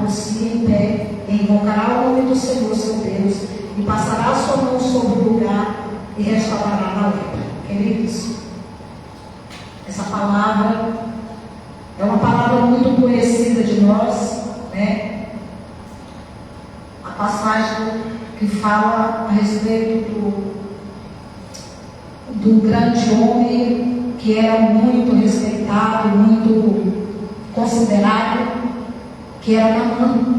por si em pé, e invocará o nome do Senhor seu Deus, e passará a sua mão sobre o lugar e restaurará a lepra. Queridos, essa palavra é uma palavra muito conhecida de nós, né? A passagem que fala a respeito do grande homem que era muito respeitado, muito considerado, que era Naamã.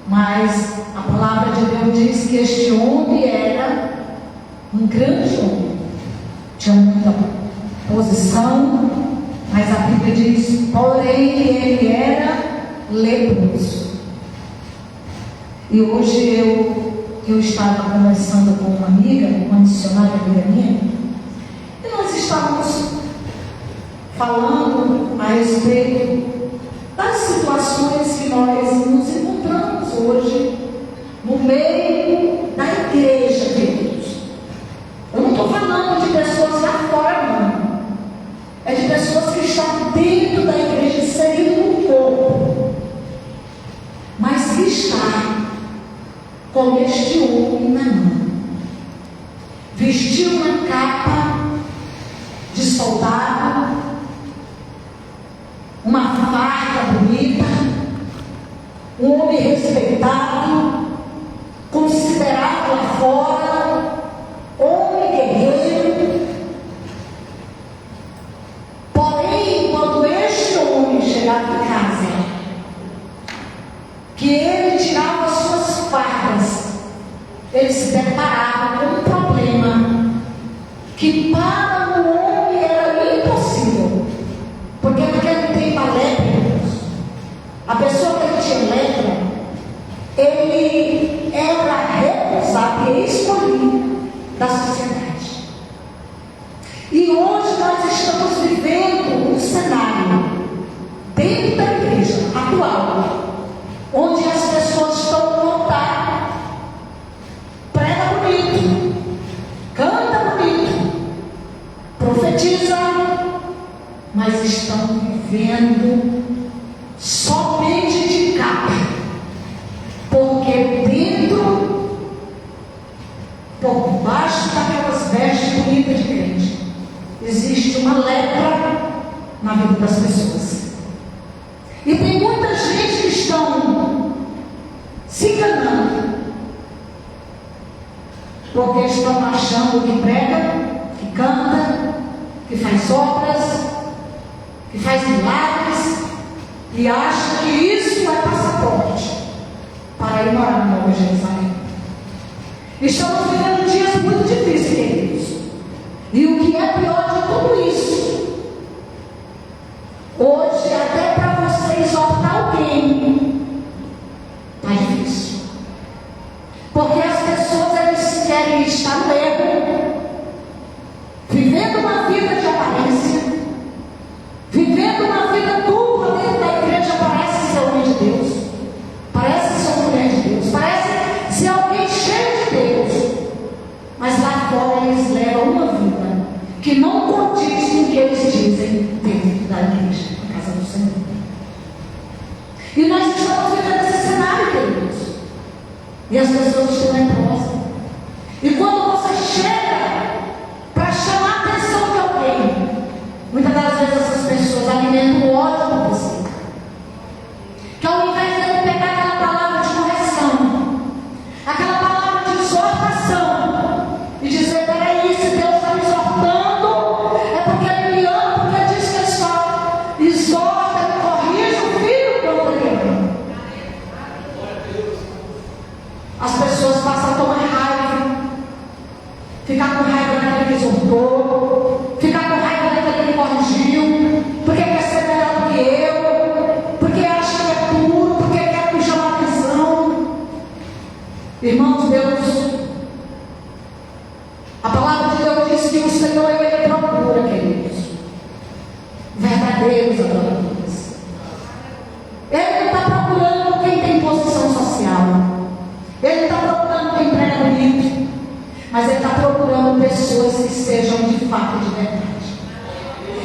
Mas a palavra de Deus diz que este homem era um grande homem, tinha muita posição, mas a Bíblia diz, porém, ele era leproso. E hoje eu estava conversando com uma amiga, uma missionária amiga minha, e nós estávamos falando a respeito das situações que nós nos encontramos hoje no meio da igreja, queridos. Eu não estou falando de pessoas lá fora, não. É de pessoas que estão dentro da igreja, inseridas no corpo, mas que está como este homem na mão. Vestiu uma capa de soldado, uma farda bonita, um homem respeitado, considerado lá fora, homem guerreiro. Porém, quando este homem chegava em casa, que ele tirava as suas fardas, ele se deparava com um problema que para o homem era impossível, porque naquele tempo a lepra, a pessoa que tinha lepra, ele era recusado e escolhido da sociedade. E hoje nós estamos vivendo um cenário dentro da igreja atual, onde as pessoas estão no altar, prega bonito, canta bonito, profetiza, mas estão vivendo somente de capa, porque dentro, por baixo daquelas vestes bonitas de crente, existe uma lepra na vida das pessoas. E tem muita gente que estão se enganando, porque estão achando que prega, que canta, que faz obras, que faz milagres, e acham que isso é passaporte para ir morar no Nova Jerusalém. Estamos vivendo dias muito difíceis, queridos. E o que é pior de tudo isso, hoje até para você exortar alguém está difícil, porque as pessoas eles querem estar no erro, vivendo uma vida de aparência, vivendo uma vida dupla dentro da igreja. Parece ser homem de Deus, parece ser mulher de Deus, parece ser alguém cheio de Deus, mas lá fora eles levam uma vida que não condiz com o que eles dizem dentro da igreja, na casa do Senhor. E nós estamos vivendo esse cenário, queridos, e as pessoas estão leprosas. E quando você chega para chamar a atenção de alguém, muitas das vezes essas pessoas alimentam o ódio por você, que ao invés de ele pegar aquela palavra de correção, aquela palavra de exortação, e dizer, peraí, se Deus está me exortando, é porque Ele me ama, porque Ele diz que Ele só exorta, Ele corrige o filho quando Ele ama. As pessoas passam a tomar raiva, ficar com raiva daquele que exortou, ficar com raiva daquele que corrigiu, porque quer ser melhor do que eu, porque acha que é puro, porque quer me chamar a atenção. Irmãos, Deus, a palavra de Deus diz que o Senhor Ele procura, queridos, verdadeiros adoradores. Ele não está procurando quem tem posição social, Ele está procurando quem prega bonito, mas Ele está procurando pessoas que sejam de fato de verdade.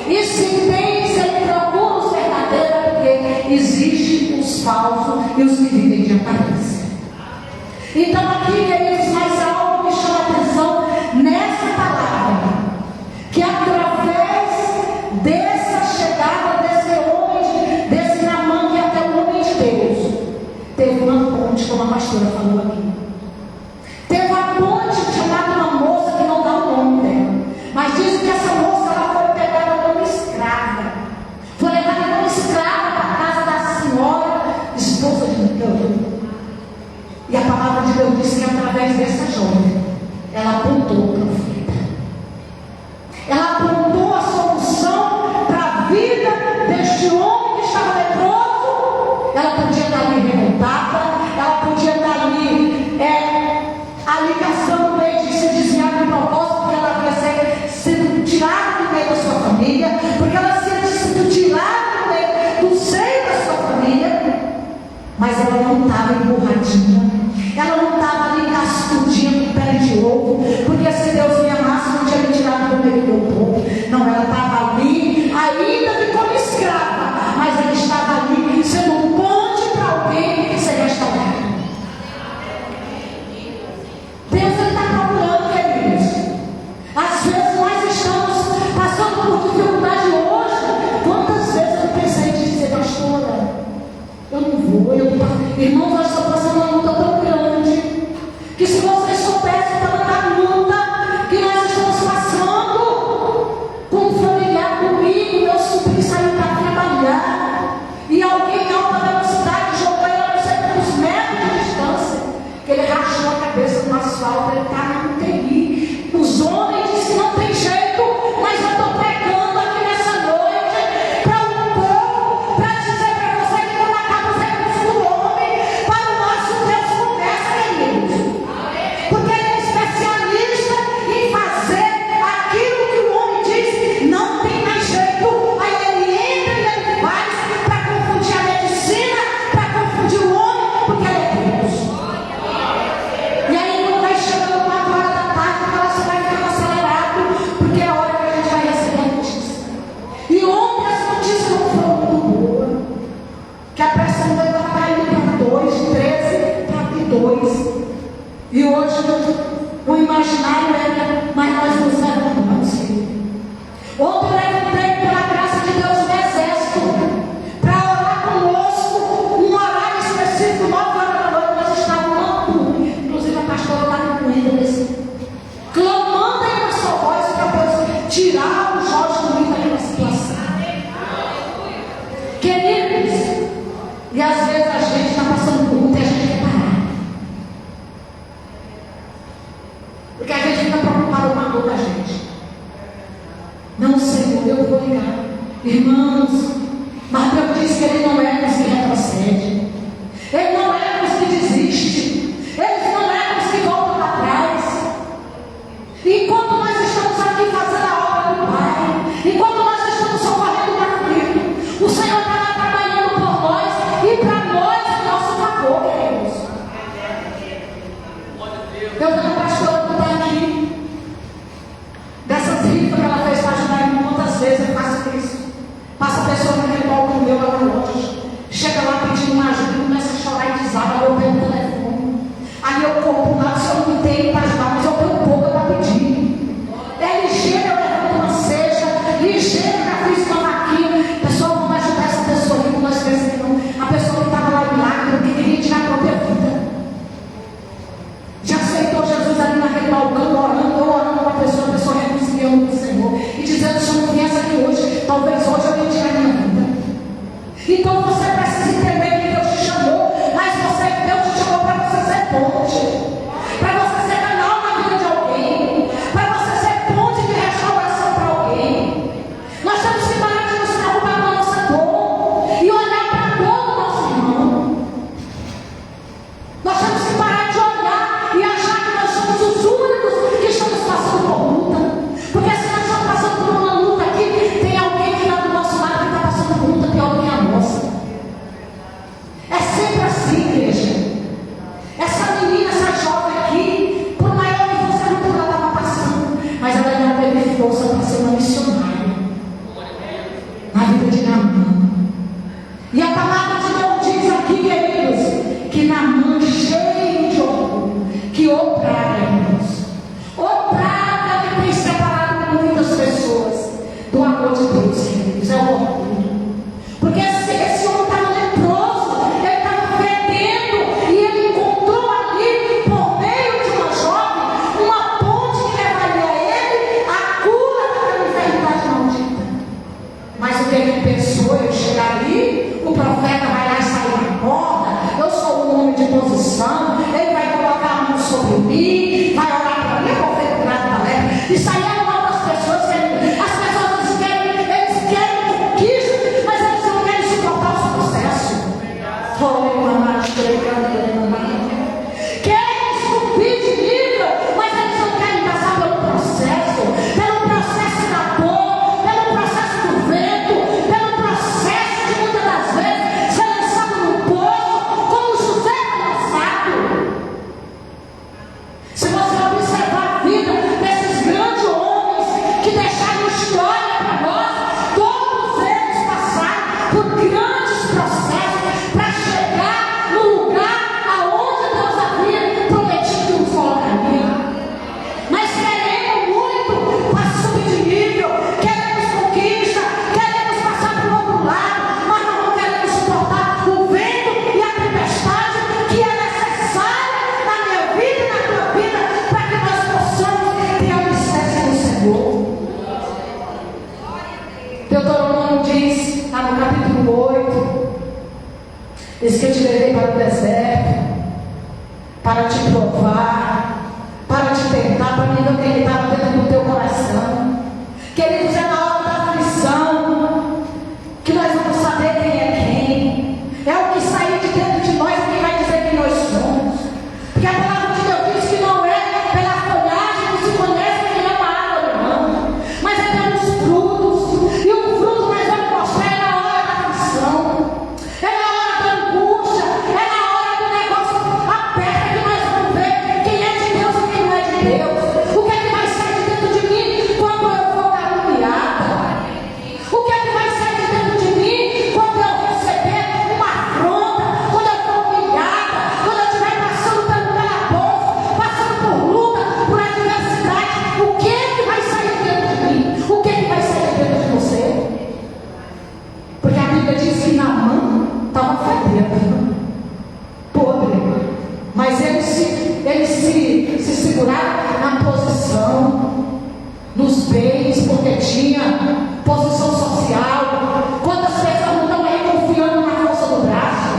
E se Ele procura os verdadeiros, porque existem os falsos e os que vivem de aparência. Então aqui, queridos, mais algo me chama a atenção nessa palavra, que através dessa chegada desse homem, desse Naamã, que é até o homem de Deus, teve uma ponte, como a pastora falou aqui. Teve uma ponte chamada uma moça que não dá o nome dela, mas dizem que essa moça ela foi pegada como escrava, foi levada como escrava para a casa da senhora, esposa de Deus. E a palavra de Deus diz que através dessa jovem, ela apontou o profeta. Ela apontou a solução para a vida deste homem que estava leproso. Ela podia estar ali revoltada, ela podia estar ali caçando meio de se desviar do propósito, porque ela havia sido tirada do meio da sua família, porque ela havia sido tirada do seio da sua família, mas ela não estava emburradinha, ela não estava ali cascudinha com pele de ovo, porque se Deus me amasse, não tinha me tirado do meio do meu povo. Não, ela estava ali, ainda que como escrava, mas ela estava ali sendo um ponte para alguém ser restaurado. Deus está procurando, queridos. Às vezes nós estamos passando por dificuldade hoje. Quantas vezes eu pensei em dizer, pastora, eu não vou, irmãos, nós estamos passando uma luta tão grande, que se vocês soubessem tanta luta que nós estamos passando com um familiar comigo, meu sobrinho saiu para trabalhar, e alguém em alta velocidade jogou ele a não sei quantos metros de distância, que ele rachou a cabeça no asfalto, ele está no UTI. Os homens dizem que não tem jeito, mas eu estou pregando aqui nessa noite para o povo, para dizer para você que quando acaba os recursos do homem, para o nosso Deus começa, queridos. Porque ele é especialista em fazer aquilo que o homem diz, não tem mais jeito. Aí ele entra e ele faz para confundir a medicina, para confundir o homem, porque ele é Deus. E aí quando vai chegando 4 horas da tarde, você vai ficando acelerado, porque é a hora que a gente vai receber a notícia. E ontem as notícias não foram muito boas, que a pressão dele está caindo para 2, 13 para 2. E hoje o imaginário era, mas nós nos levantamos. Ontem eu levantei pela graça de Deus no exército para orar conosco, um horário específico, 9 horas da noite, nós estávamos inclusive a pastora está me doendo, clamando em nossa voz para Deus tirar o Jorge do meio daquela situação. Queridos, e às vezes a gente está passando por luta e a gente quer parar, porque a gente fica preocupado com a dor da gente. posição, ele vai colocar a mão sobre mim, vai orar para mim, eu vou ver curado da lepra. Isso aí é uma das pessoas que as pessoas querem conquista, mas eles não querem suportar os processos. Querem subir de nível, mas eles não querem passar pelo processo da dor, pelo processo do vento, pelo processo de muitas das vezes ser lançado no poço, como José foi lançado. Se você observar a vida desses grandes homens que deixaram história para nós, todos eles passaram por grandes processos para chegar no lugar aonde Deus havia prometido que nos colocaria. Mas queremos muito para subir de nível, queremos conquista, queremos passar para o outro lado, mas não queremos suportar o vento e a tempestade que é necessária na minha vida e na tua vida para que nós possamos ter alicerce no Senhor. Deuteronômio diz, lá no capítulo 8, diz que eu te levei para o deserto, para te provar, para te tentar, para mim não ter que estar dentro do teu coração. Queridos, é na hora da aflição que nós vamos saber quem é quem. É o que sair de dentro de nós que vai dizer quem nós somos. Porque a palavra de Deus diz que não é pela folhagem que se conhece quem é uma árvore, não, mas é pelos frutos. E o fruto nós vamos mostrar é na hora da aflição, é na hora da angústia, é na hora do negócio aperta que nós vamos ver quem é de Deus e quem não é de Deus. O que é que vai sair de dentro de mim quando eu for caluniada? O que é que vai sair de dentro de mim quando eu receber uma afronta, quando eu for humilhada, quando eu estiver passando pelo calabouço, passando por luta, por adversidade? O que é que vai sair de dentro de mim? O que é que vai sair de dentro de você? Porque a Bíblia diz que Naamã estava fedendo, podre, mas eles se seguraram na posição, nos bens, porque tinha posição social. Quantas pessoas não estão aí confiando na força do braço,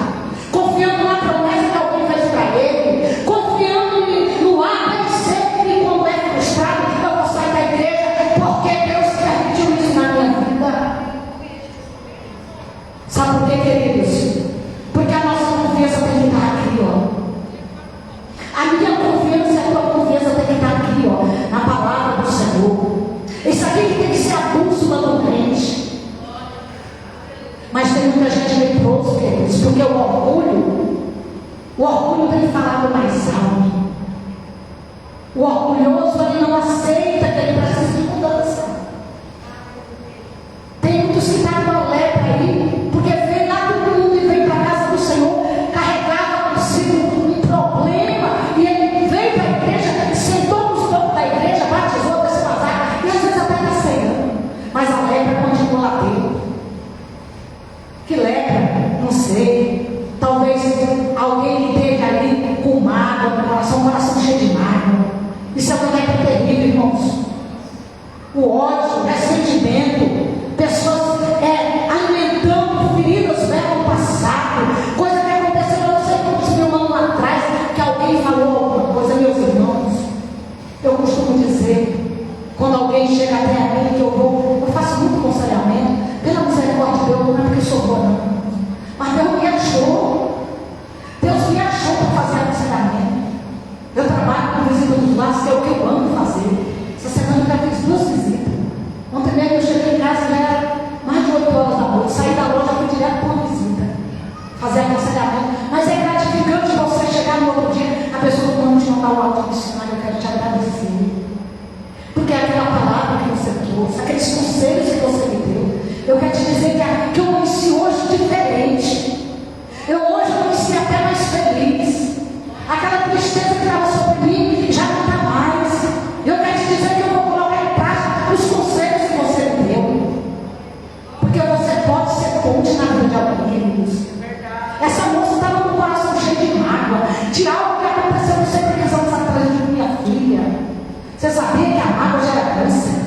confiando na promessa que alguém fez para ele, confiando no ABC, e quando é frustrado, eu vou sair da igreja porque Deus permitiu isso na minha vida. Sabe por quê, queridos? Porque a nossa confiança tem que estar aqui, ó. A minha confiança e a tua confiança tem que estar aqui, ó, na palavra do Senhor. Isso aqui que tem que ser a bússola do crente. Mas tem muita gente leproso, queridos, porque o orgulho tem falado mais alto. O orgulhoso, ele não aceita que ele precisa de mudança. Tem muitos que estão com a lepra aí, porque veio lá do mundo e veio para a casa do Senhor, carregava consigo um problema, e ele veio para a igreja, sentou nos bancos da igreja, batizou, desceu as águas, e às vezes até está ceando, mas a lepra continua lá dentro. Que lepra? Não sei. Talvez alguém que esteja ali com mágoa no coração, um coração cheio de mágoa. Isso é uma lepra terrível, irmãos. O ódio, o ressentimento, pessoas alimentando feridas do passado, coisa que aconteceu há não sei quantos mil anos atrás, que alguém falou alguma coisa. Meus irmãos, eu costumo dizer, quando alguém chega até a mim, que eu faço muito aconselhamento, pela misericórdia de Deus, não é porque eu sou boa, não, mas Deus me achou para fazer aconselhamento. Eu trabalho com visita dos lares, que é o que eu amo fazer. Essa semana eu já fiz 2 visitas. Ontem mesmo eu cheguei em casa, já era mais de 8 horas da noite, saí da loja, fui direto para uma visita, fazer aconselhamento. Mas é gratificante você chegar no outro dia, a pessoa não te mandar o áudio missionário, eu quero te agradecer. Porque é aquela palavra que você trouxe, aqueles conselhos que você me deu. Eu quero te dizer que eu amanheci hoje diferente. Eu hoje amanheci até mais feliz. Aquela tristeza que estava sobre mim já não está mais. Eu quero te dizer que eu vou colocar em prática os conselhos que você me deu. Porque você pode ser ponte na vida de alguém, queridos. Essa moça estava com o coração cheio de mágoa, de algo que aconteceu não sei quantos anos atrás de minha filha. Você sabia que a mágoa gera câncer?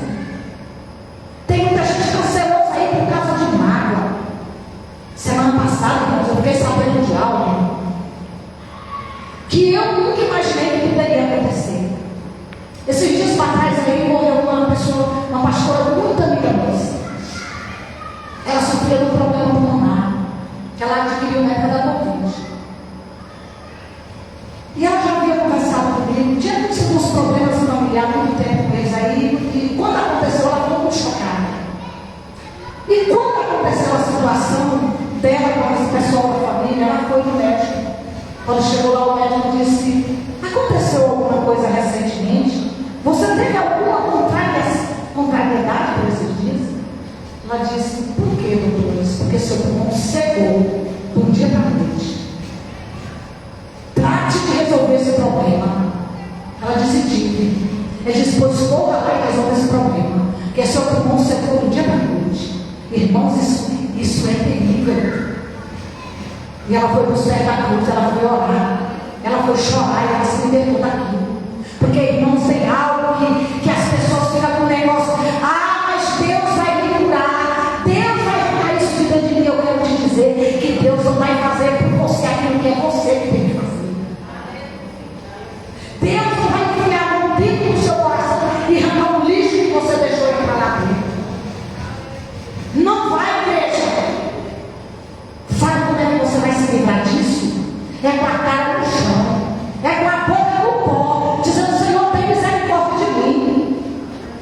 Tem muita gente cancerosa aí por causa de mágoa. Semana passada, irmãos, eu fiquei sabendo de algo. Quando chegou lá, o médico disse: aconteceu alguma coisa recentemente? Você teve alguma contrariedade por esses dias? Ela disse: por que, doutor? Porque seu pulmão secou de um dia para a noite. Trate de resolver esse problema. Ela disse: tive. Ele disse: pois corra lá e resolver esse problema, porque seu pulmão secou de um dia para a noite. Irmãos, isso é terrível. E ela foi para os pés da cruz, ela foi orar, ela foi chorar e ela se libertou daquilo. Porque, irmãos, tem algo que as pessoas ficam com o negócio: ah, mas Deus vai me curar, Deus vai ficar isso de dentro de mim. Eu quero te dizer que Deus não vai fazer por você aquilo que é você que tem que fazer. Deus não vai enfiar a mão dentro do seu coração e arrancar o lixo que você deixou entrar lá dentro. Não vai, igreja. Sabe como é que você vai se livrar disso? É com a cara no chão, é com a boca no pó, dizendo: Senhor, tem misericórdia de mim,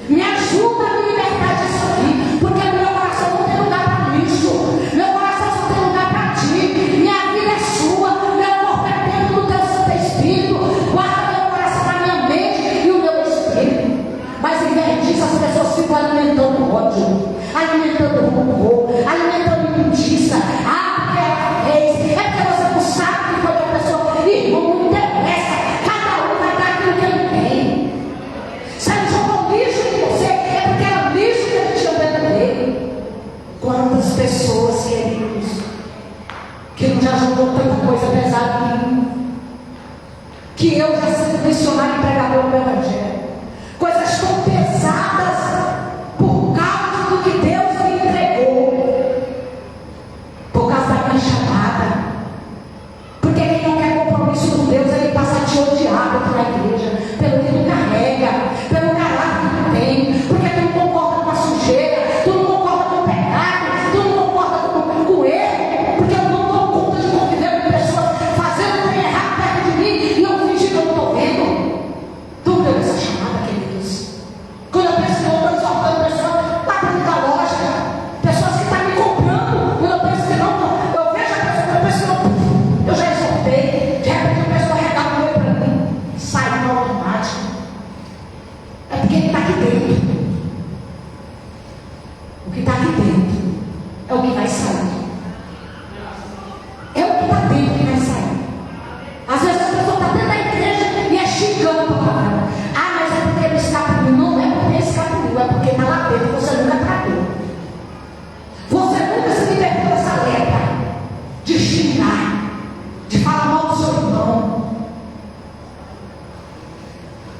me ajuda a me libertar disso aqui, porque no meu coração não tem lugar para lixo, meu coração só tem lugar para ti, minha vida é sua, meu corpo é templo do teu Santo Espírito, guarda meu coração na minha mente e o meu espírito. Mas em vez disso, as pessoas ficam alimentando ódio, alimentando rancor, alimentando injustiça. É porque você não sabe o que foi que a pessoa. Irmão, não interessa. Cada um vai dar aquilo que ele tem. Se ele jogou lixo em você, é porque era lixo que ele tinha dentro dele. Quantas pessoas, queridos, que não já jogou tanta coisa pesada em mim, que eu já sendo missionário e pregador do Evangelho, coisas tão pesadas por causa do que Deus me entregou, por causa da minha chamada. Porque quem não quer compromisso com Deus, ele passa a te odiar dentro da igreja, pelo que tu carrega, pelo caráter que tu tem, porque tu não concorda com a sujeira, tu não concorda com o pecado, tu não concorda com o erro, porque eu não dou conta de conviver com pessoas fazendo o que é errado perto de mim e eu fingi que eu não estou vendo. Tu deu essa chamada, queridos. Quando eu penso que eu estou exortando pessoas lá dentro da loja, pessoas que estão me comprando, quando eu penso que não, eu vejo a pessoa, eu penso que não, eu já exortei, de repente a pessoa regala o olho para mim, sai no automático. É porque ele está aqui dentro. O que está aqui dentro é o que vai sair. É o que está dentro que vai sair. Às vezes a pessoa está dentro da igreja e é xingando a palavra. Ah, mas é porque ele escapuliu. Não é porque ele escapuliu, é porque está lá dentro, você nunca tragou. Você nunca se libertou dessa lepra de xingar, de falar mal do seu irmão.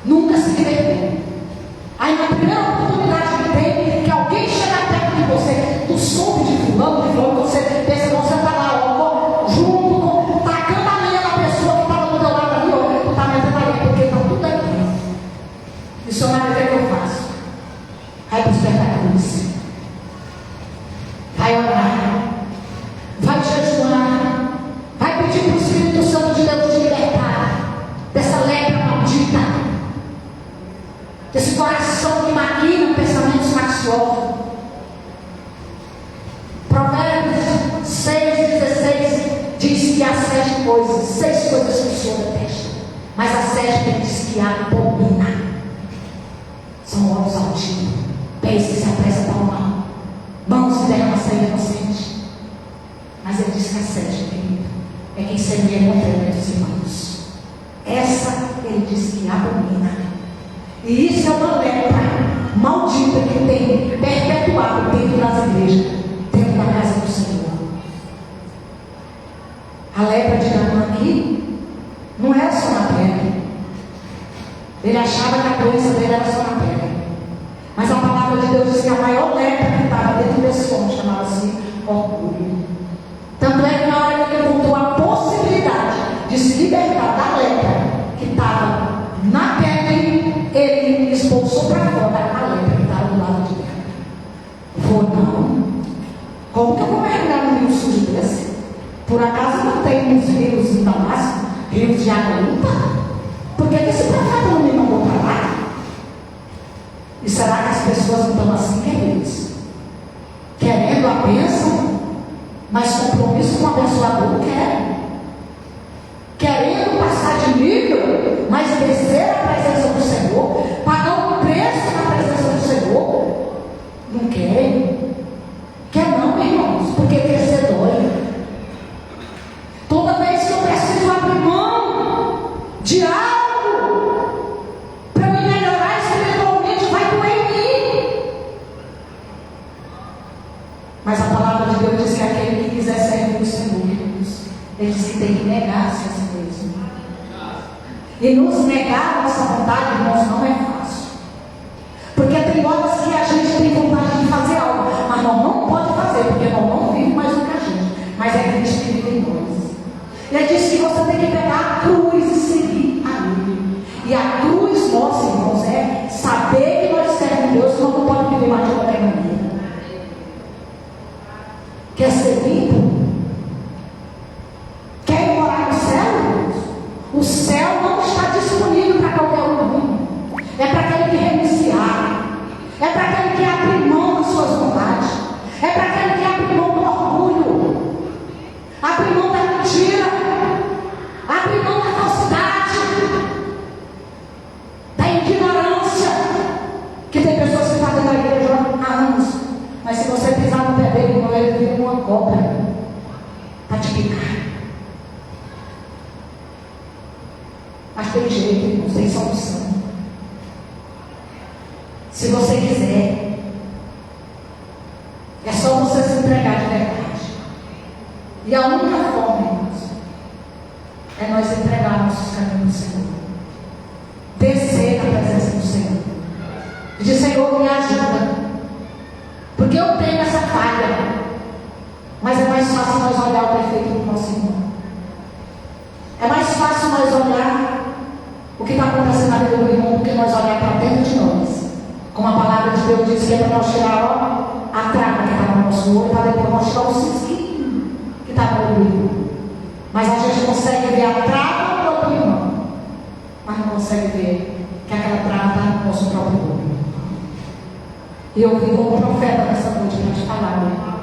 Nunca se libertou. Aí na primeira oportunidade que tem, que alguém chega perto de você, tu soube de fulano, você pensa, você está lá, ó, junto, tacando a lenha na pessoa que estava do teu lado ali, ó, tu está metendo a lenha, porque está tudo aqui. Missionário, o que é que eu faço? Vai para os pés da cruz, vai orar, vai jejuar, vai pedir para o Espírito Santo de Deus te libertar dessa lepra maldita, desse coração que maquina pensamentos maliciosos. Provérbios 6,16 diz que há 6 coisas que o Senhor detesta, mas a 7ª diz que abomina. São olhos altivos, pés que se apressam para o mal, mãos que derramam sangue inocente. Mas ele diz que a 7ª, querido, é quem semeia contra os irmãos. Essa ele diz que abomina. E isso é uma lepra maldita que tem perpetuado dentro das igrejas, dentro da casa do Senhor. A lepra de Naamã aqui não era só na pele. Ele achava que a doença dele era só na pele. Mas a palavra de Deus diz que a maior lepra que estava dentro desse homem chamava-se orgulho. Tanto é que na hora que ele encontrou a possibilidade de se libertar da lepra que estava na pele, ele expulsou para fora a lepra que estava do lado de dentro. Falou: não, como que eu vou mergulhar num rio sujo desse? Por acaso não tem uns rios em Damasco, rios de água limpa? Por que esse profeta não me mandou para lá? E será que as pessoas não estão assim, queridos? Querendo a bênção, mas compromisso com o abençoador não querem. Querem de algo para me melhorar espiritualmente, vai doer em mim. Mas a palavra de Deus diz que aquele que quiser servir o Senhor, ele diz que tem que negar-se a si mesmo. E nos negar a nossa vontade, irmãos, não é fácil. Porque tem horas que a gente tem vontade de fazer algo, mas nós não pode fazer, porque nós não vivemos mais do que a gente. Mas é Cristo que vive em nós. Ele diz que você tem que pegar a cruz e seguir a Ele. E a cruz nossa, irmãos, é saber que nós servemos Deus, nós não podemos viver mais de qualquer maneira. Quer ser limpo? Quer morar no céu? O céu não está disponível para qualquer um. É para aquele que renunciar. É para aquele que abre mão das suas vontades. É para aquele que abre mão do orgulho. Abre mão da mentira. Abre mão da falsidade. Da ignorância. Que tem pessoas que fazem na igreja há anos. Mas se você pisar no pé dele, ele vira uma cobra para te picar. Mas tem jeito, irmãos, tem solução. Se você quiser, é só você se entregar de verdade. E a única forma, irmãos, é nós entregar nossos caminhos ao Senhor. Descer na presença do Senhor. E dizer: Senhor, me ajuda. Porque eu tenho essa falha. Mas é mais fácil nós olhar o defeito do nosso irmão. É mais fácil nós olhar o que está acontecendo na vida do irmão do que nós olhar para dentro de nós. Como a palavra de Deus diz, que é para nós tirar a trava que está no nosso olho, para depois nós tirar o cisquinho que está no olho do irmão. Mas a gente consegue ver a trava do próprio irmão, mas não consegue ver que aquela trava está no nosso próprio olho. E eu vim como profeta nessa noite para te falar, meu irmão.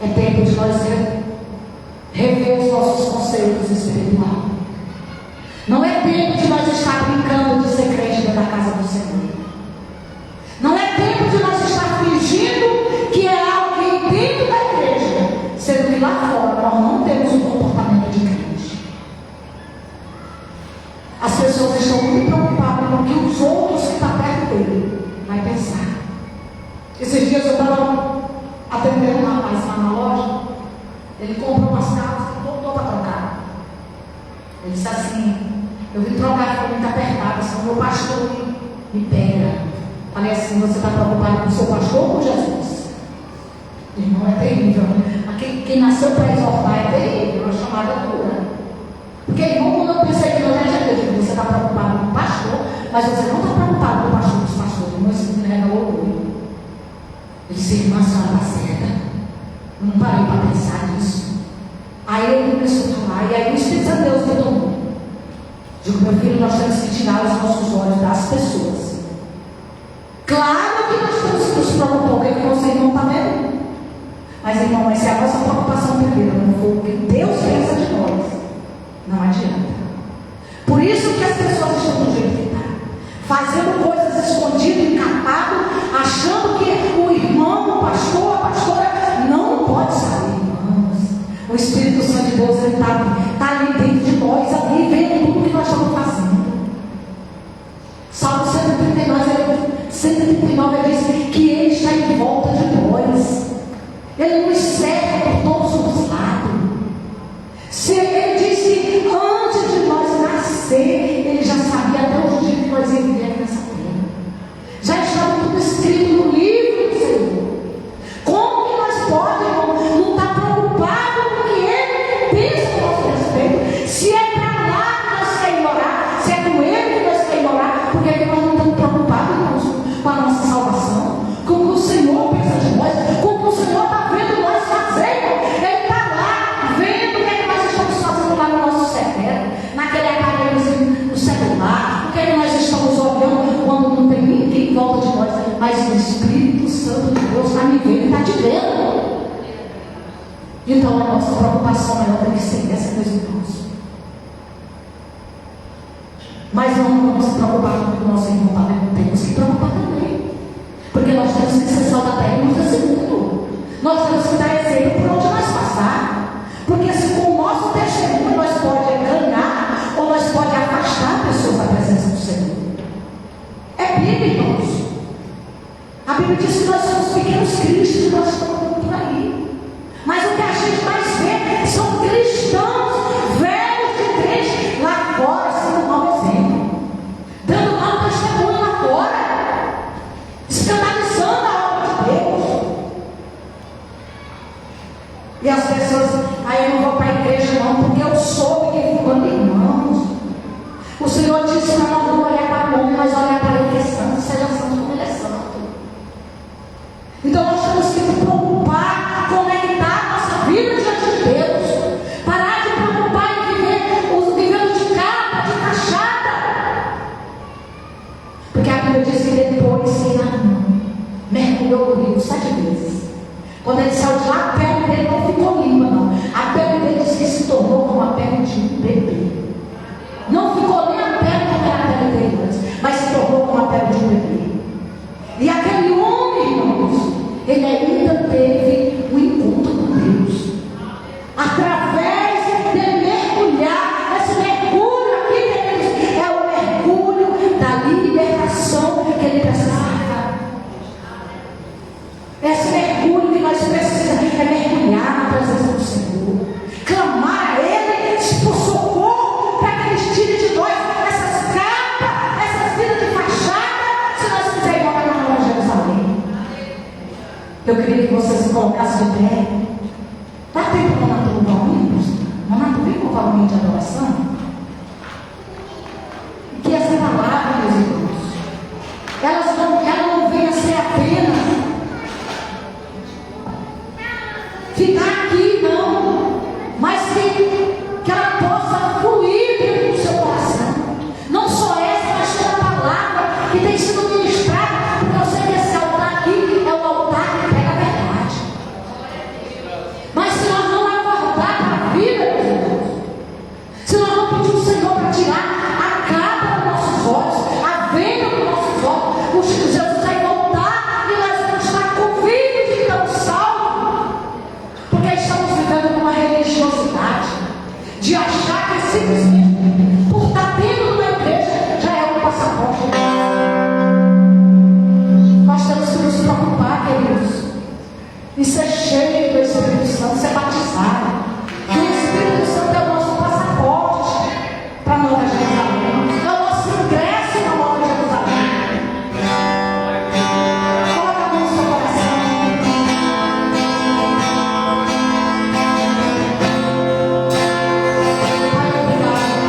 É tempo de nós rever os nossos conceitos espirituais. Não é tempo de nós estar brincando de ser crente dentro da casa do Senhor. Não é tempo de nós estar fingindo que é alguém dentro da igreja, sendo que lá fora nós não temos um comportamento de crente. As pessoas estão muito preocupadas com o que os outros que estão perto dele vai pensar. Esses dias eu estava atendendo um rapaz lá na loja. Ele comprou umas calças e voltou para trocar. Ele disse assim: eu vim trocar, ficou muito apertado, senão meu pastor me pega. Falei assim: você está preocupado com o seu pastor ou com Jesus? Irmão, é terrível. Quem nasceu para exortar é terrível, é uma chamada dura. Porque, irmão, quando eu pensei que eu já digo, você está preocupado com o pastor, mas você não está preocupado com o pastor dos pastores. Irmão, isso me rega orgulho. Eu disse: irmã, a senhora está certa. Eu não parei para pensar nisso. Aí ele começou a falar, e aí o Espírito Santo Deus me tomou. Digo: meu filho, nós temos que tirar os nossos olhos das pessoas. Claro que nós temos que nos preocupar com o que você não está vendo. Mas, irmão, mas se a nossa preocupação primeira não for o que Deus pensa de nós, não adianta. Por isso que as pessoas estão do jeito que está, fazendo coisas escondidas, encapado, achando que o irmão, o pastor, a pastora não pode saber, irmãos. O Espírito Santo de Deus está ali dentro de nós, ali vendo tudo que nós estamos fazendo. Salmo 139 ele diz que Ele está em volta de nós. Ele nos cerca por todos os lados. Se Ele disse antes de nós nascer, Ele já sabia até o dia que nós íamos viver nessa terra. Já estava tudo escrito no livro do Senhor. Como que nós podemos não estar preocupados com o que Ele pensa a nosso respeito? Se é para lá que nós queremos orar, se é com Ele que nós queremos orar, porque é que nós não estamos preocupados, irmãos, com a nossa salvação? Como o Senhor pensa de nós? Como o Senhor está vendo nós fazendo? Ele está lá vendo o que é que nós estamos fazendo lá no nosso cérebro, naquele aparelho no celular, o que é que nós estamos olhando quando não tem ninguém em volta de nós, mas o Espírito Santo de Deus está me vendo e está te vendo. Então a nossa preocupação maior tem que ser essa, meus irmãos. Mas não vamos se preocupar com o que o nosso irmão está vendo, temos que se preocupar também. Porque nós temos que ser sal da terra e luz desse mundo. Nós temos que dar exemplo por onde nós passar. Porque se com o nosso testemunho nós podemos ganhar, ou nós diz que nós somos pequenos cristos, nós estamos por aí. Mas o que a gente mais vê são cristãos velhos de crente lá fora, sendo um mau exemplo, dando mau testemunho lá fora, escandalizando a obra de Deus. E as pessoas, aí eu não vou para a igreja não, porque eu soube que ficou irmãos. O Senhor disse para nós não olhar para o homem, mas olhar para ele que é santo, seja santo como ele é santo. Então nós temos que nos preocupar com como é que está a nossa vida diante de Deus. Parar de preocupar em vivendo de capa, de fachada. Porque a Bíblia diz que depois que Abraão mergulhou no rio 7 vezes. Quando ele saiu de lá, a pele dele não ficou limpa, não. A pele dele diz que se tornou como a pele de um bebê. Não ficou nem a pele como era a pele dele antes, mas se tornou como a pele de um bebê. E aquele homem, irmãos, ele ainda teve um encontro com Deus. Através de mergulhar, esse mergulho aqui, queridos, é o mergulho da libertação que ele precisava. Esse mergulho que nós precisamos é mergulhar na presença do Senhor, clamar a Ele por socorro, para que Ele tire de nós essas capas, essas vidas de fachada, se nós quisermos voltar na Nova Jerusalém. Eu queria que vocês se colocassem de pé. Dá tempo para Nonato louvar o hino? Nonato, vem louvar o hino de adoração? Que essa palavra, meus irmãos, ela não vem a ser apenas ficar aqui, não, mas que ela possa fluir dentro do seu coração. Não só essa, mas toda a palavra que tem sido ministrada, porque eu sei que esse altar aqui é o altar que pega a verdade. Mas se nós não acordar para a vida, meus irmãos, se nós não pedir o Senhor para tirar a capa dos nossos olhos, a venda dos nossos olhos, os Jesus vai voltar e nós vamos estar convictos de que estamos salvos. Porque estamos vivendo numa religiosidade de achar que simplesmente por estar dentro de uma igreja já é um passaporte. Nós temos que nos preocupar, queridos, em ser cheio do Espírito Santo, ser batizado. Que o Espírito Santo é o nosso passaporte para a Nova Jerusalém, é o nosso ingresso na Nova Jerusalém. Coloca a mão no seu coração. Pai, obrigado.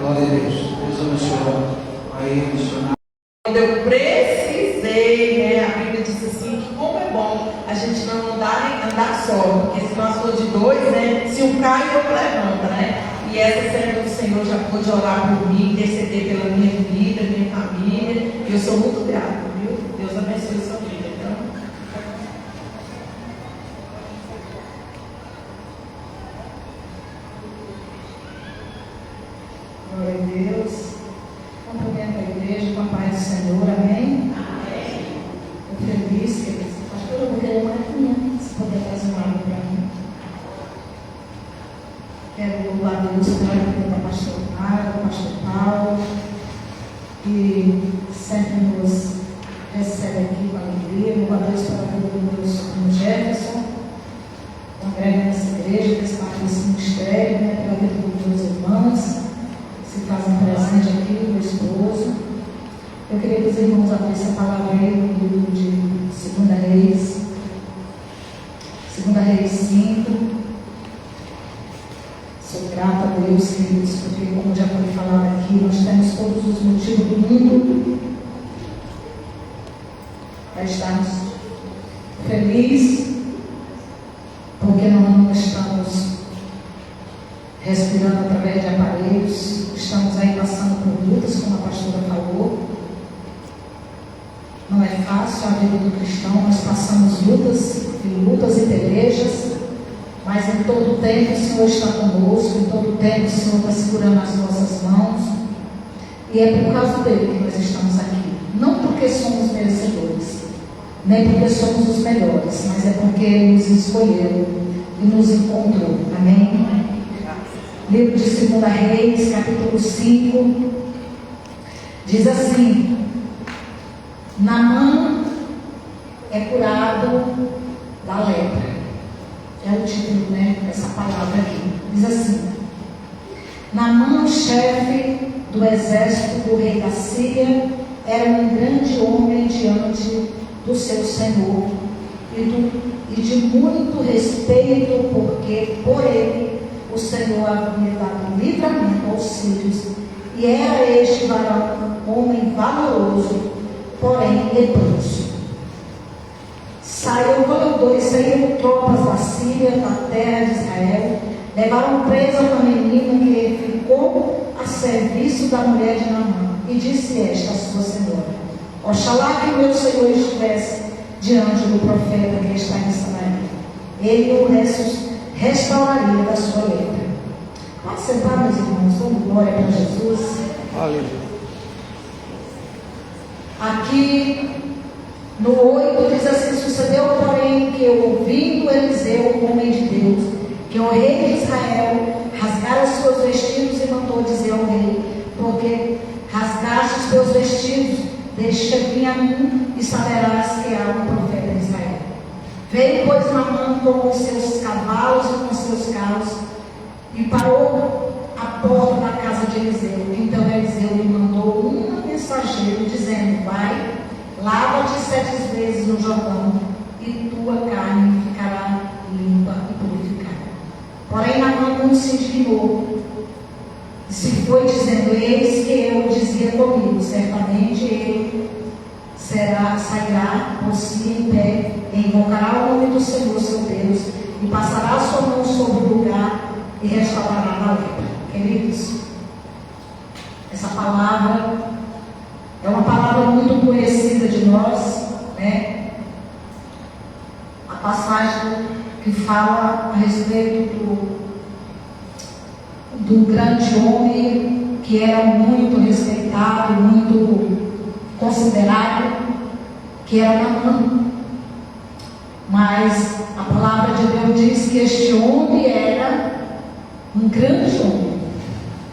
Glória a Deus. Deus abençoe. Aí, missionário. Quando eu precisei, né, a Bíblia diz assim, que como é bom a gente não andar só, porque se nós for de dois, né, se um cai, o outro levanta, né? E essa serva do Senhor já pôde orar por mim, interceder pela minha vida, minha família, e eu sou muito grata, viu? Deus abençoe a sua vida, então. Glória a Deus. Cumprimento a igreja com a paz do Senhor, amém? Amém. Estou feliz, queridos. Pastor, eu vou querer uma aguinha, se puder trazer uma água para mim. Quero louvar a Deus pela vida da pastora Mara, do pastor Paulo, que sempre nos recebe aqui com alegria. Louvar a Deus pela vida do meu sobrinho Jefferson, congrega nessa igreja, faz parte desse ministério, né, pela vida dos meus irmãos, se fazem presente aqui, meu esposo. Eu queria que os irmãos abrissem a palavra aí no livro de 2 Reis, 2 Reis 5. Sou grata a Deus, queridos, porque, como já foi falado aqui, nós temos todos os motivos do mundo para estarmos felizes, porque não estamos respirando através de aparelhos, estamos aí passando por lutas, como a pastora falou. Não é fácil a vida do cristão, nós passamos lutas e pelejas, mas em todo tempo o Senhor está conosco, em todo tempo o Senhor está segurando as nossas mãos, e é por causa dele que nós estamos aqui, não porque somos merecedores, nem porque somos os melhores, mas é porque ele nos escolheu e nos encontrou, amém? Livro de 2 Reis, capítulo 5, diz assim: Naamã é curado da lepra. É o título, né, dessa palavra aqui. Diz assim: Naamã, chefe do exército do rei da Síria, era um grande homem diante do seu senhor e de muito respeito, porque por ele o Senhor havia dado livramento aos sírios, e era este varão homem valoroso, porém leproso. Saíram tropas da Síria, da terra de Israel, levaram presa uma menina que ficou a serviço da mulher de Naamã, e disse esta a sua senhora: Oxalá que meu senhor estivesse diante do profeta que está em Samaria, ele o restauraria da sua lepra. Pode sentar, meus irmãos, dando glória para Jesus. Aleluia. Aqui no 8 diz assim: sucedeu, porém, que ouvindo Eliseu, o homem de Deus, que o rei de Israel rasgara os seus vestidos, e mandou dizer ao rei: porque rasgaste os teus vestidos, deixa vir a mim, e saberás que há um profeta em Israel. Veio, pois, Naamã com os seus cavalos e com os seus carros, e parou à porta da casa de Eliseu. Então Eliseu lhe mandou um mensageiro, dizendo: vai, lava-te 7 vezes no Jordão, e tua carne ficará limpa e purificada. Porém Naamã não se indignou, e se foi dizendo: eis que eu dizia comigo, certamente ele sairá por si em pé, e invocará o nome do Senhor seu Deus, e passará a sua mão sobre o lugar, e restaurará a lepra. Queridos, essa palavra é uma palavra muito conhecida de nós, né? A passagem que fala a respeito do grande homem que era muito respeitado, muito considerado, que era Naamã. Mas a palavra de Deus diz que este homem era um grande homem,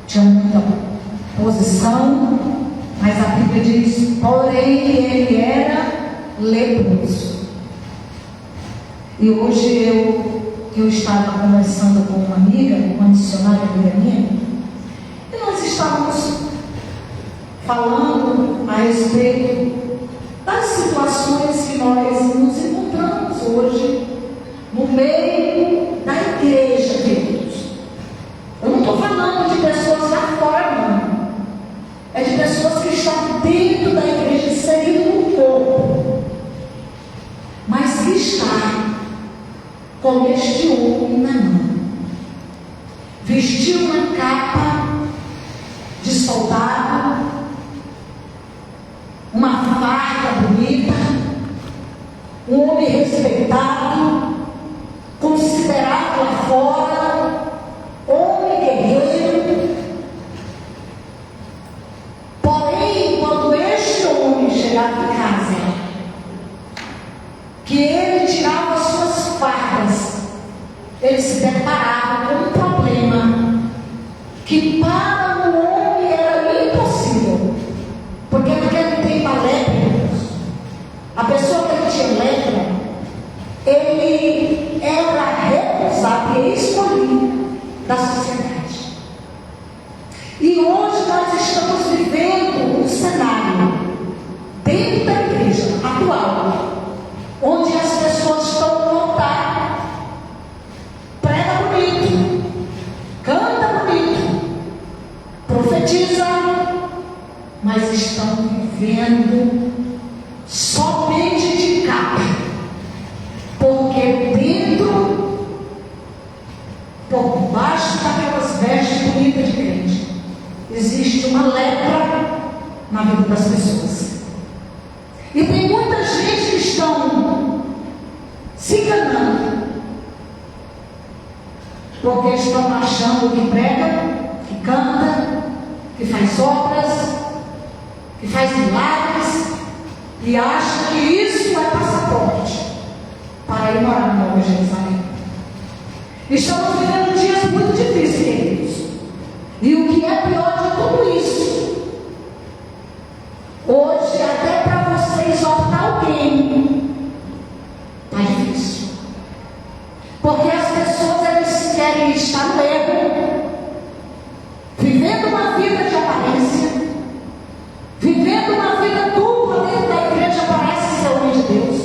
tinha muita posição, mas a Bíblia diz, porém, ele era leproso. E hoje eu estava conversando com uma amiga, uma missionária amiga minha, e nós estávamos falando a respeito das situações que nós nos encontramos hoje no meio da igreja, queridos. Eu não estou falando de pessoas lá fora, não. homem respeitado, considerado lá fora, homem guerreiro. Porém, quando este homem chegava em casa, que ele tirava suas fardas, ele se deparava com um problema que para o homem era impossível, porque naquele tempo a lepra, a pessoa que tinha lepra, ele era recusado e escolhido da sociedade. E hoje nós estamos vivendo um cenário dentro da igreja atual, onde as pessoas estão no altar, prega bonito, canta bonito, profetiza, mas estão vivendo somente de capa, porque dentro, por baixo daquelas vestes bonitas de crente, existe uma lepra na vida das pessoas. E tem muita gente que estão se enganando, porque estão achando que prega, que canta, que faz obras, que faz milagres, e acha que isso é passaporte para ir morar na Nova Jerusalém. Estamos vivendo dias muito difíceis, queridos. E o que é pior de tudo isso, hoje até para você exortar alguém está difícil, porque as pessoas eles querem estar no erro, vivendo uma vida de aparência, vivendo uma vida dupla dentro da igreja. Parece ser homem de Deus,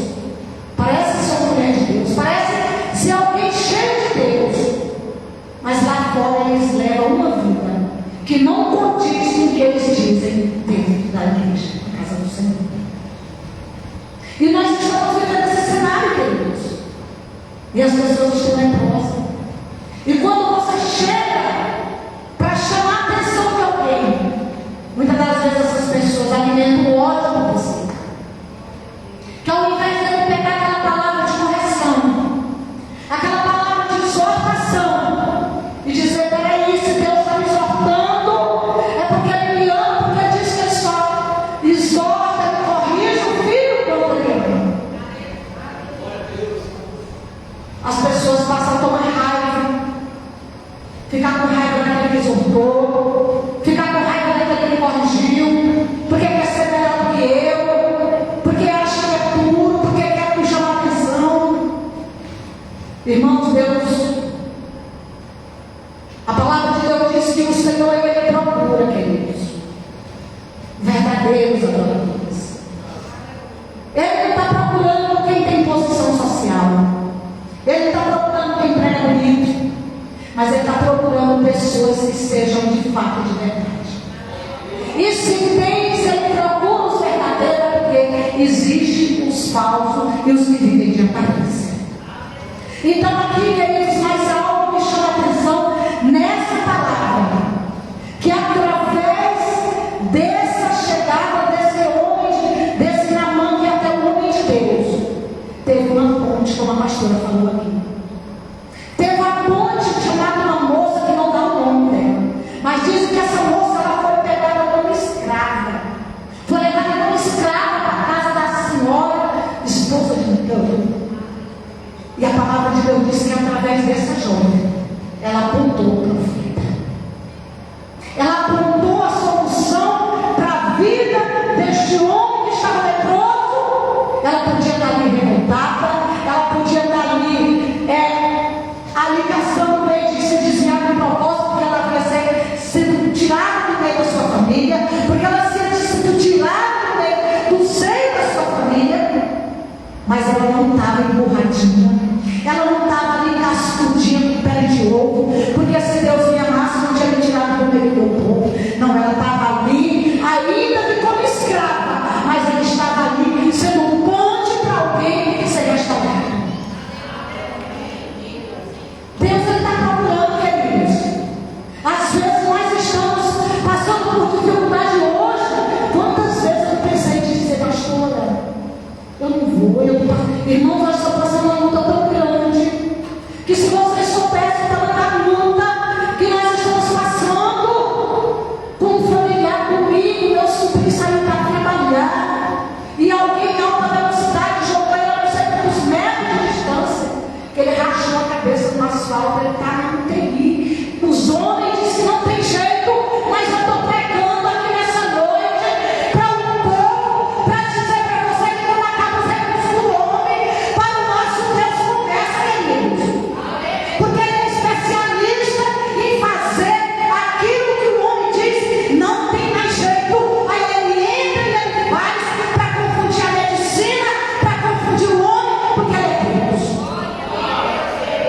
parece ser uma mulher de Deus, parece ser alguém cheio de Deus, mas lá fora eles levam uma vida que não condiz com o que eles dizem dentro da igreja, na casa do Senhor. E nós estamos vivendo esse cenário, queridos, e as pessoas estão leprosas. E quando você chega para chamar a atenção de alguém, muitas das vezes essas pessoas alimentam o ódio por você, que ao invés de ele pegar aquela palavra de correção, aquela palavra de exortação, e dizer: peraí, se Deus está me exortando, é porque Ele me ama, porque Ele diz que Ele só exorta, Ele corrige o filho quando Ele ama. As pessoas passam a tomar raiva, ficar com raiva daquele que exortou, ficar com raiva daquele que corrigiu, porque quer ser melhor do que eu, porque acha que é puro, porque quer me chamar a atenção. Irmãos, Deus, a palavra de Deus diz que o Senhor Ele procura, queridos, verdadeiros adoradores. Ele não está procurando quem tem posição social, Ele está procurando quem prega bonito, mas Ele está procurando pessoas que sejam de fato de verdade. E se Ele procura os verdadeiros, porque existem os falsos e os que vivem de aparência. Então aqui, queridos, mais algo me chama a atenção nessa palavra, que através dessa chegada desse homem, desse Naamã, que é até o homem de Deus, teve uma ponte, como a pastora falou aqui. Teve uma ponte chamada uma moça que não dá o nome dela, mas dizem que essa moça ela foi pegada como escrava, foi levada como escrava para a casa da senhora, esposa de Micão. E a palavra de Deus diz que através dessa jovem, ela apontou o profeta. Ela apontou a solução para a vida deste homem que estava leproso. Ela podia estar ali revoltada, ela podia estar ali caçando o meio de se desviar do propósito, porque ela havia sido tirada do meio da sua família, porque ela havia sido tirada do meio do seio da sua família, mas ela não estava emburradinha. Ela não estava ali cascudinha com pele de ovo, porque se Deus me amasse, não tinha me tirado do meio do povo. Não, ela estava ali, ainda que como escrava, mas ela estava ali sendo um ponte para alguém que seria restaurado. Deus está procurando, queridos. Às vezes nós estamos passando por dificuldade hoje. Quantas vezes eu pensei em dizer: pastora, eu não vou, Irmãos, nós estamos passando uma luta tão grande, que se vocês soubessem o tamanho da luta que nós estamos passando, com um familiar comigo, meu sobrinho saiu para trabalhar, e alguém em alta velocidade jogou ele a não sei quantos metros de distância, que ele rachou a cabeça no asfalto, ele está na UTI. Os homens dizem que não tem jeito, mas eu estou pregando aqui nessa noite para o povo, para dizer para você que quando acaba os recursos do homem, para o nosso Deus começa, queridos. Porque ele é especialista em fazer aquilo que o homem diz, não tem mais jeito. Aí ele entra e ele faz para confundir a medicina, para confundir o homem, porque ele é Deus.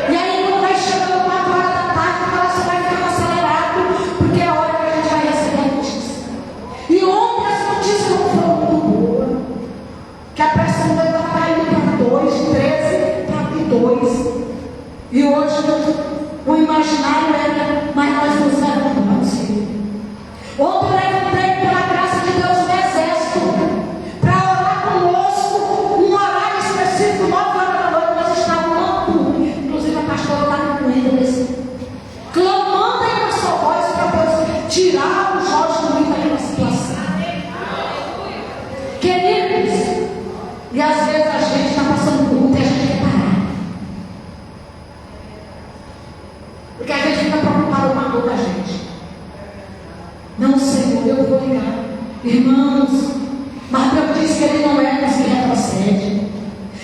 E aí quando vai chegando 4 horas da tarde, o coração vai ficando acelerado, porque é a hora que a gente vai receber a notícia. E ontem as notícias não foram muito boas, que a pressão dele estava caindo para 2, 13 para 2. E hoje o imaginário era, mas nós nos levantamos. Ontem eu levantei pela graça de Deus no exército para orar conosco, um horário específico, 9 horas da noite, nós estávamos no inclusive a pastora está com ele, clamando aí na sua voz para Deus tirar o Jorge Luiz daquela situação. Queridos, e às vezes a gente está passando por luta e a gente quer parar. Porque a gente fica preocupado com a dor da gente. Não, Senhor, eu vou ligar. Irmãos, mas Deus diz que Ele não é dos que retrocede.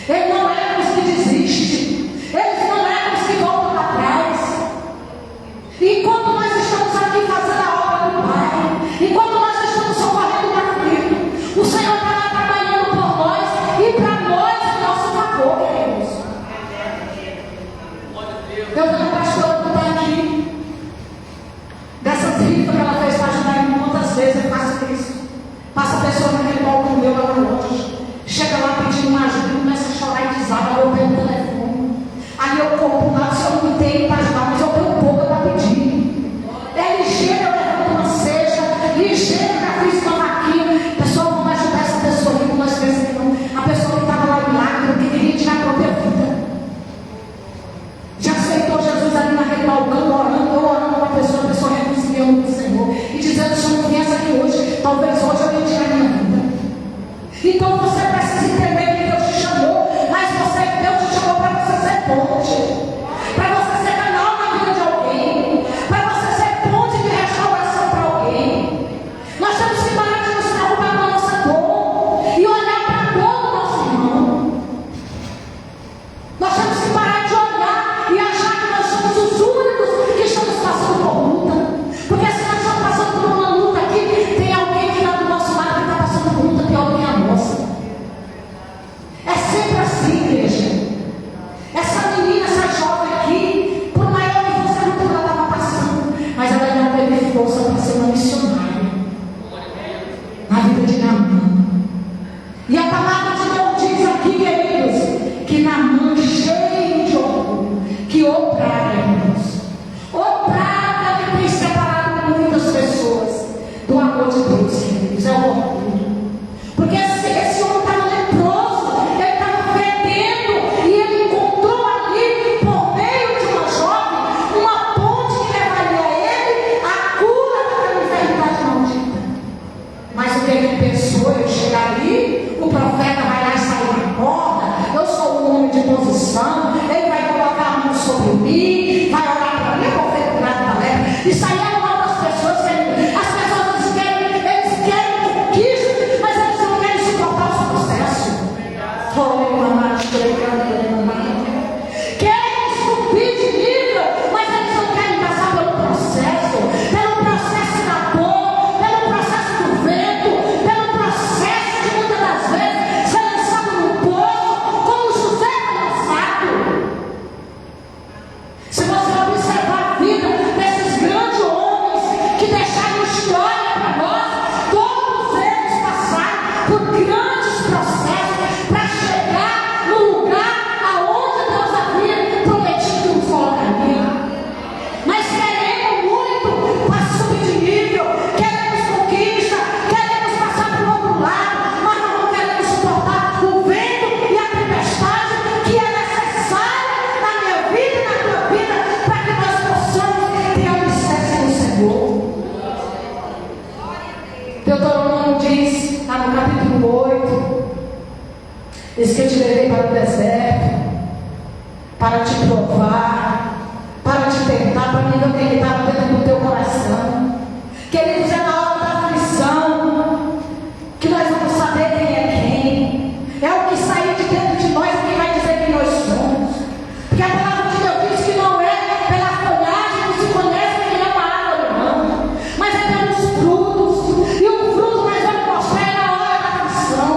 Ele não é dos que desiste. Ele não é dos que voltam para trás. Enquanto nós estamos aqui fazendo a obra do Pai, enquanto nós estamos socorrendo o aflito, o Senhor está lá trabalhando por nós e para nós em nosso favor, queridos. Eu tenho uma pastora que está aqui, dessas rifas que ela fez para ajudar em quantas vezes eu faço isso. Passa a pessoa naquele balcão meu lá na loja, chega lá pedindo uma ajuda e começa a chorar e desaba, eu pego o telefone. Aí eu compro lá, se eu não tenho para ajudar, mas eu tenho pouco para pedir. É ligeiro, eu levanto uma cesta, ligeiro, já fiz uma vaquinha. Pessoal, vamos ajudar essa pessoa aqui, como nós pensamos que não. A pessoa que estava lá em lágrimas, que queria tirar a própria vida. Já aceitou Jesus ali naquele balcão, orando, eu orando com a pessoa reconciliando com o Senhor e dizendo: se eu não viesse aqui hoje, talvez hoje eu ia tirar minha vida. Então você precisa entender que Deus te chamou, mas Deus te chamou para você ser ponte, para você ser canal na vida de alguém, para você ser ponte de restauração para alguém. Nós temos que parar de nos preocupar com a nossa dor e olhar para a dor do nosso irmão. Nós temos que parar de olhar e achar que nós somos os únicos que estamos passando por luta. Porque se nós estamos passando por uma luta aqui, tem alguém que está do nosso lado que está passando por luta pior do que a nossa. É sempre assim, igreja. Essa menina, essa jovem aqui, por maior que fosse a luta que ela estava passando, mas ela não teve força para ser uma missionária na vida de Naamã. E a palavra de Deus diz aqui, queridos, que Naamã, cheio de orgulho, que o praga, irmãos, o praga que tem separado muitas pessoas do amor de Deus, queridos, é o orgulho. Porque esse homem estava leproso, ele estava fedendo, e ele encontrou ali, por meio de uma jovem, uma ponte que levaria a ele a cura daquela enfermidade maldita. Mas o que ele pensou? Eu chegar ali, o profeta vai lá e sair da porta, eu sou um homem de posição, ele vai colocar a mão sobre mim, vai orar para mim, eu vou ver o grado da lepra. Isso aí é uma das pessoas que as pessoas eles querem conquista, mas eles não querem suportar os processos. Querem subir de nível, mas eles não querem passar pelo processo da dor, pelo processo do vento, pelo processo de muitas das vezes ser lançado no poço, como José foi lançado. Se você observar a vida desses grandes homens que deixaram história para nós, todos eles passaram por grandes processos para chegar no lugar aonde Deus havia prometido que nos colocaria. Mas queremos muito para subir de nível, queremos conquista, queremos passar para o outro lado, mas não queremos suportar o vento e a tempestade capítulo 8, diz que eu te levei para o deserto, para te provar, para te tentar, para me ver o que estava dentro do teu coração. Queridos, é na hora da aflição que nós vamos saber quem é quem. É o que sair de dentro de nós que vai dizer quem nós somos. Porque a palavra de Deus diz que não é pela folhagem que se conhece quem é uma árvore, não, mas é pelos frutos. E o fruto nós vamos mostrar é na hora da aflição,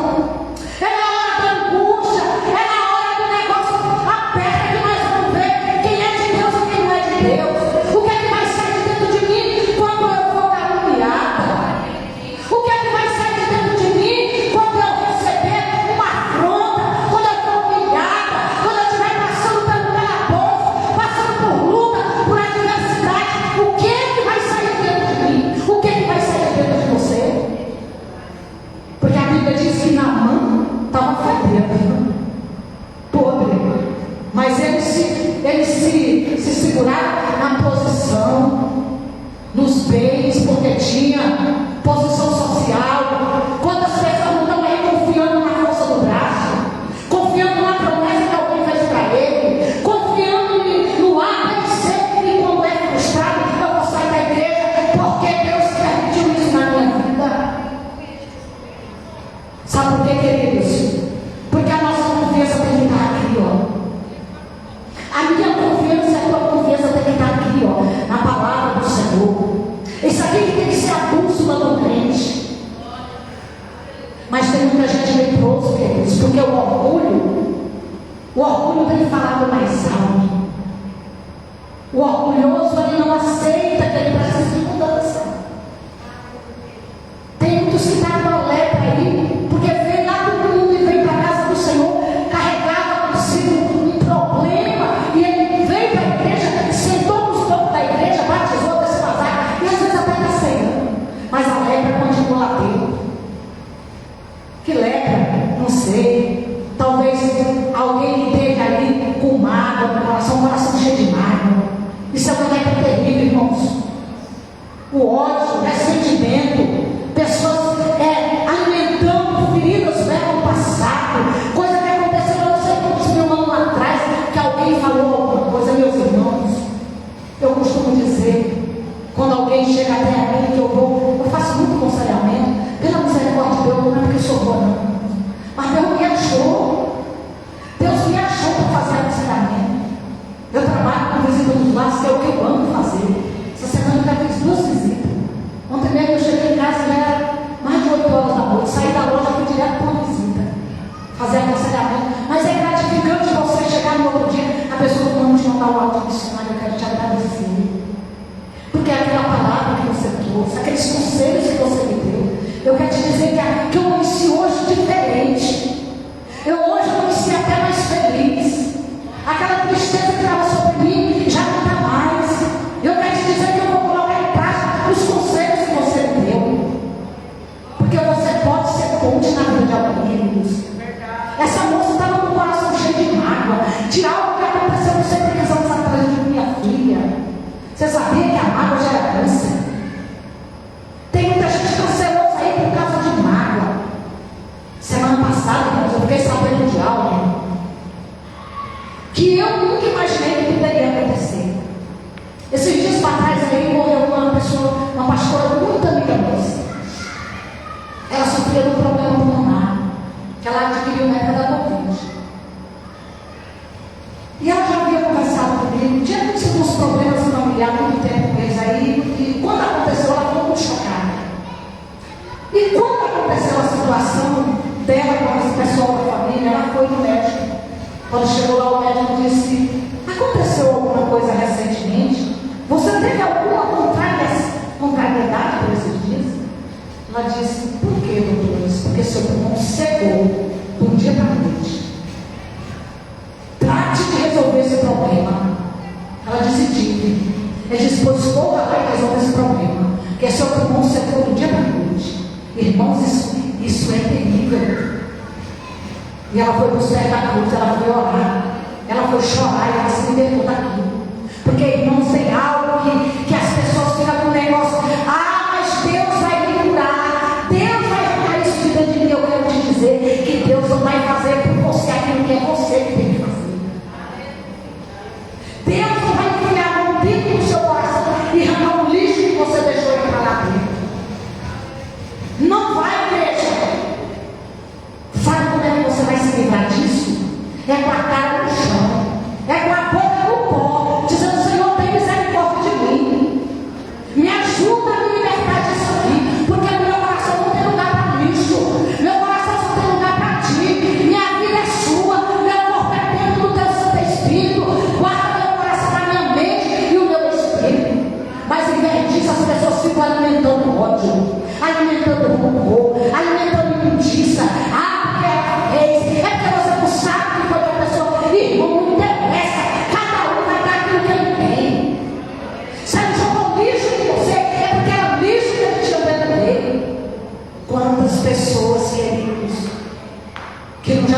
é na hora da angústia, é na hora do negócio aperta que nós vamos ver quem é de Deus e quem não é de Deus. O que é que vai sair de dentro de mim quando eu for caluniada? O que é que vai sair de dentro de mim quando eu receber uma afronta, quando eu for humilhada, quando eu estiver passando pelo calabouço, passando por luta, por adversidade? O que é que vai sair dentro de mim? O que é que vai sair dentro de você? Porque a Bíblia diz que Naamã estava fedendo, podre, mas ele se segurava na posição, nos bens, porque tinha posição social. Quantas pessoas não estão aí confiando na força do braço, confiando na promessa que alguém fez para ele, confiando no ABC, e quando é frustrado, eu vou sair da igreja porque Deus permitiu isso na minha vida. Sabe por quê, queridos? Porque a nossa confiança tem que estar aqui, ó. A minha confiança e a tua confiança tem que estar aqui, ó, na palavra do Senhor. Isso aqui tem que ser a bússola do crente. Mas tem muita gente leproso, queridos, porque o orgulho tem falado mais alto. O orgulhoso, ele não aceita que ele precisa de mudança. Tem muitos que estão com a lepra aí, porque veio lá do mundo e veio para a casa do Senhor, carregava consigo um problema, e ele veio para a igreja, sentou nos bancos da igreja, batizou desse vazar, e às vezes até está ceando, mas a lepra continua lá dentro. Que lepra? Não sei. Talvez alguém esteja ali com mágoa no coração, um coração cheio de mágoa. Isso é uma lepra terrível, irmãos. O ódio, o ressentimento, pessoas alimentando feridas do passado, coisa que aconteceu não sei quantos mil anos atrás, que alguém falou alguma coisa. Meus irmãos, eu costumo dizer, quando alguém chega até a mim, que eu faço muito aconselhamento, pela misericórdia de Deus, não é porque eu sou boa, não, mas Deus me achou para fazer aconselhamento. Eu trabalho com visita dos lares, que é o que eu amo fazer. Essa semana eu já fiz 2 visitas. Ontem mesmo eu cheguei em casa, já era mais de 8 horas da noite, saí da loja, fui direto para uma visita, fazer aconselhamento. Mas é gratificante você chegar no outro dia, a pessoa não te mandar o áudio missionário, eu quero te agradecer. Porque é aquela palavra que você trouxe, aqueles conselhos que você me deu. Eu quero te dizer que eu amanheci hoje diferente. Eu hoje amanheci até mais feliz. Aquela tristeza que estava sobre mim já não está mais. Eu quero te dizer que eu vou colocar em prática os conselhos que você me deu. Porque você pode ser ponte na vida de alguém, queridos. Essa moça estava com o coração cheio de mágoa. De algo que aconteceu não sei quantos anos atrás de minha filha. Você sabia que a mágoa gera câncer? Tem muita gente cancerosa aí por causa de mágoa. Semana passada, irmãos, eu fiquei sabendo de algo que eu nunca imaginei que poderia acontecer. Esses dias para trás aí morreu uma pessoa, uma pastora muito amiga nossa. Ela sofria de um problema pulmonar que ela adquiriu na época da Covid. E ela já havia conversado comigo, tinha tido uns problemas familiares há muito tempo com eles aí, e quando aconteceu ela ficou muito chocada. E quando aconteceu a situação dela com esse pessoal da família, ela foi no médico. Quando chegou lá, o médico disse: aconteceu alguma coisa recentemente? Você teve alguma contrariedade por esses dias? Ela disse: por que, doutor? Porque seu pulmão cegou de um dia para a noite. Trate de resolver esse problema. Ela disse: tive. Ele disse: pois corra lá e resolve esse problema, porque seu pulmão secou do dia para a noite. Irmãos, isso é terrível. E ela foi para os pés da cruz, ela foi orar, ela foi chorar e ela se libertou daquilo. Porque, irmãos, tem algo que as pessoas ficam com o negócio: ah, mas Deus vai me curar, Deus vai curar isso de dentro de mim. Eu quero te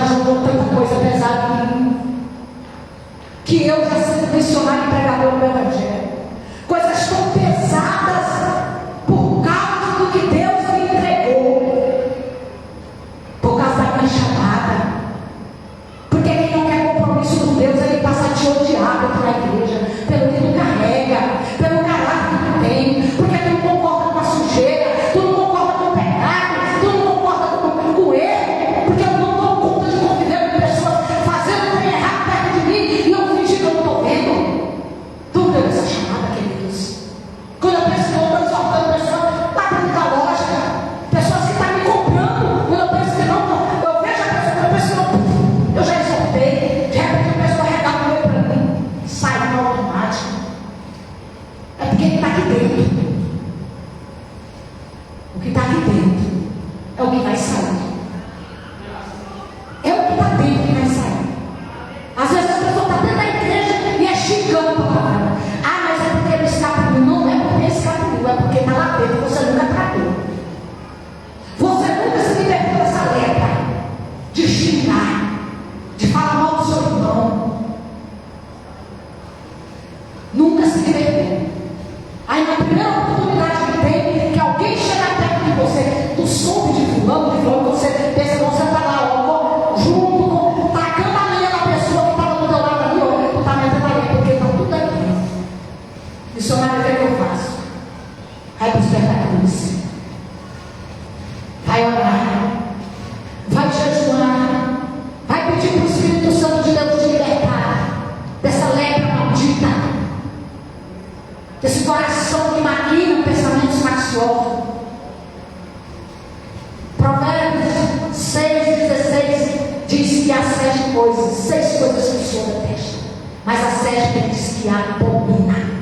já jogou tanta coisa pesada em mim, que eu já sendo missionário e pregador do Evangelho, coisas tão pesadas por causa do que Deus me entregou, por causa da minha chamada. Porque quem não quer compromisso com Deus, ele passa a te odiar pela igreja, pelo que tu carrega, pelo caráter que tu tem, porque tu não concorda com a sujeira, tu não concorda com o pecado, tu não concorda com o erro, porque eu não dou conta de conviver com pessoas fazendo o que é errado perto de mim e eu fingi que eu não estou vendo. Tu deu essa chamada, queridos. Quando eu penso que eu estou exortando pessoas lá dentro da loja, pessoas que estão me comprando, quando eu penso que não, eu vejo a pessoa, eu penso que não, eu já exortei, de repente a pessoa regala o meu para mim, sai no automático. É porque ele está aqui dentro. O que está aqui dentro é o que vai sair. É o que está dentro que vai sair. Às vezes a pessoa está dentro da igreja e é xingando a palavra. Ah, mas é porque ele escapuliu. Não é porque ele escapuliu, é porque está lá dentro. Você nunca tratou. Você nunca se libertou dessa lepra de xingar, de falar mal do seu irmão. Nunca se libertou. Aí na primeira oportunidade que tem, que alguém chega perto de você, tu soube de fulano, você pensa que você está lá, ó, junto com, tacando a lenha na pessoa que estava do teu lado ali, ó, tu está metendo a lenha, porque está tudo aqui. Missionário, o que é que eu faço? Vai buscar a cruz, vai orar, vai jejuar, vai pedir para o Espírito Santo de Deus te libertar dessa lepra maldita, desse coração que maquina pensamentos maliciosos. Provérbios 6,16 diz que há 6 coisas que o Senhor detesta, mas a 7ª diz que abomina.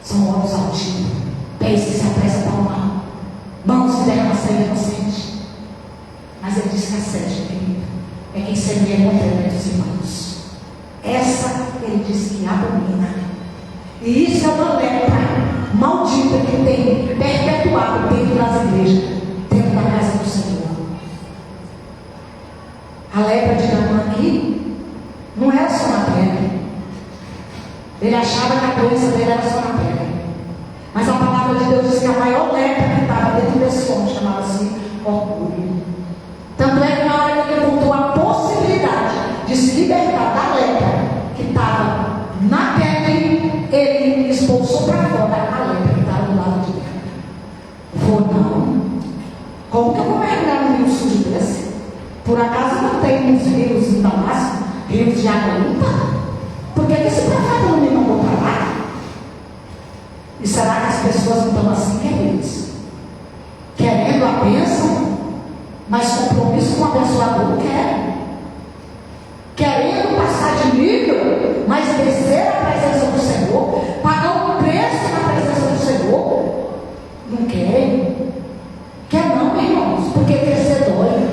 São olhos altivos, pés que se apressam para o mal, mãos que derramam sangue inocente. Mas ele diz que a 7ª, querido, é quem semeia contra os irmãos. Essa ele diz que abomina. E isso é uma lepra maldita que tem perpetuado dentro das igrejas, dentro da casa do Senhor. A lepra de Naamã aqui não era só na pele. Ele achava que a doença dele era só na pele. Mas a palavra de Deus diz que a maior lepra que estava dentro desse homem chamava-se orgulho. Tanto é que na hora que ele encontrou a possibilidade de se libertar da lepra que estava na pele, ele expulsou para fora a lepra que estava do lado de dentro. Vou não. Como que eu vou mergulhar num rio sujo desse? Por acaso não tem uns rios em Damasco, rios de água limpa? Por que esse profeta não me mandou para lá? E será que as pessoas não estão assim, queridos? Querendo a bênção, mas compromisso com o abençoador não querem. Querendo passar de nível, mas descer a presença do Senhor, pagar um preço na presença do Senhor, não querem. Quer não, irmãos, porque crescer dói.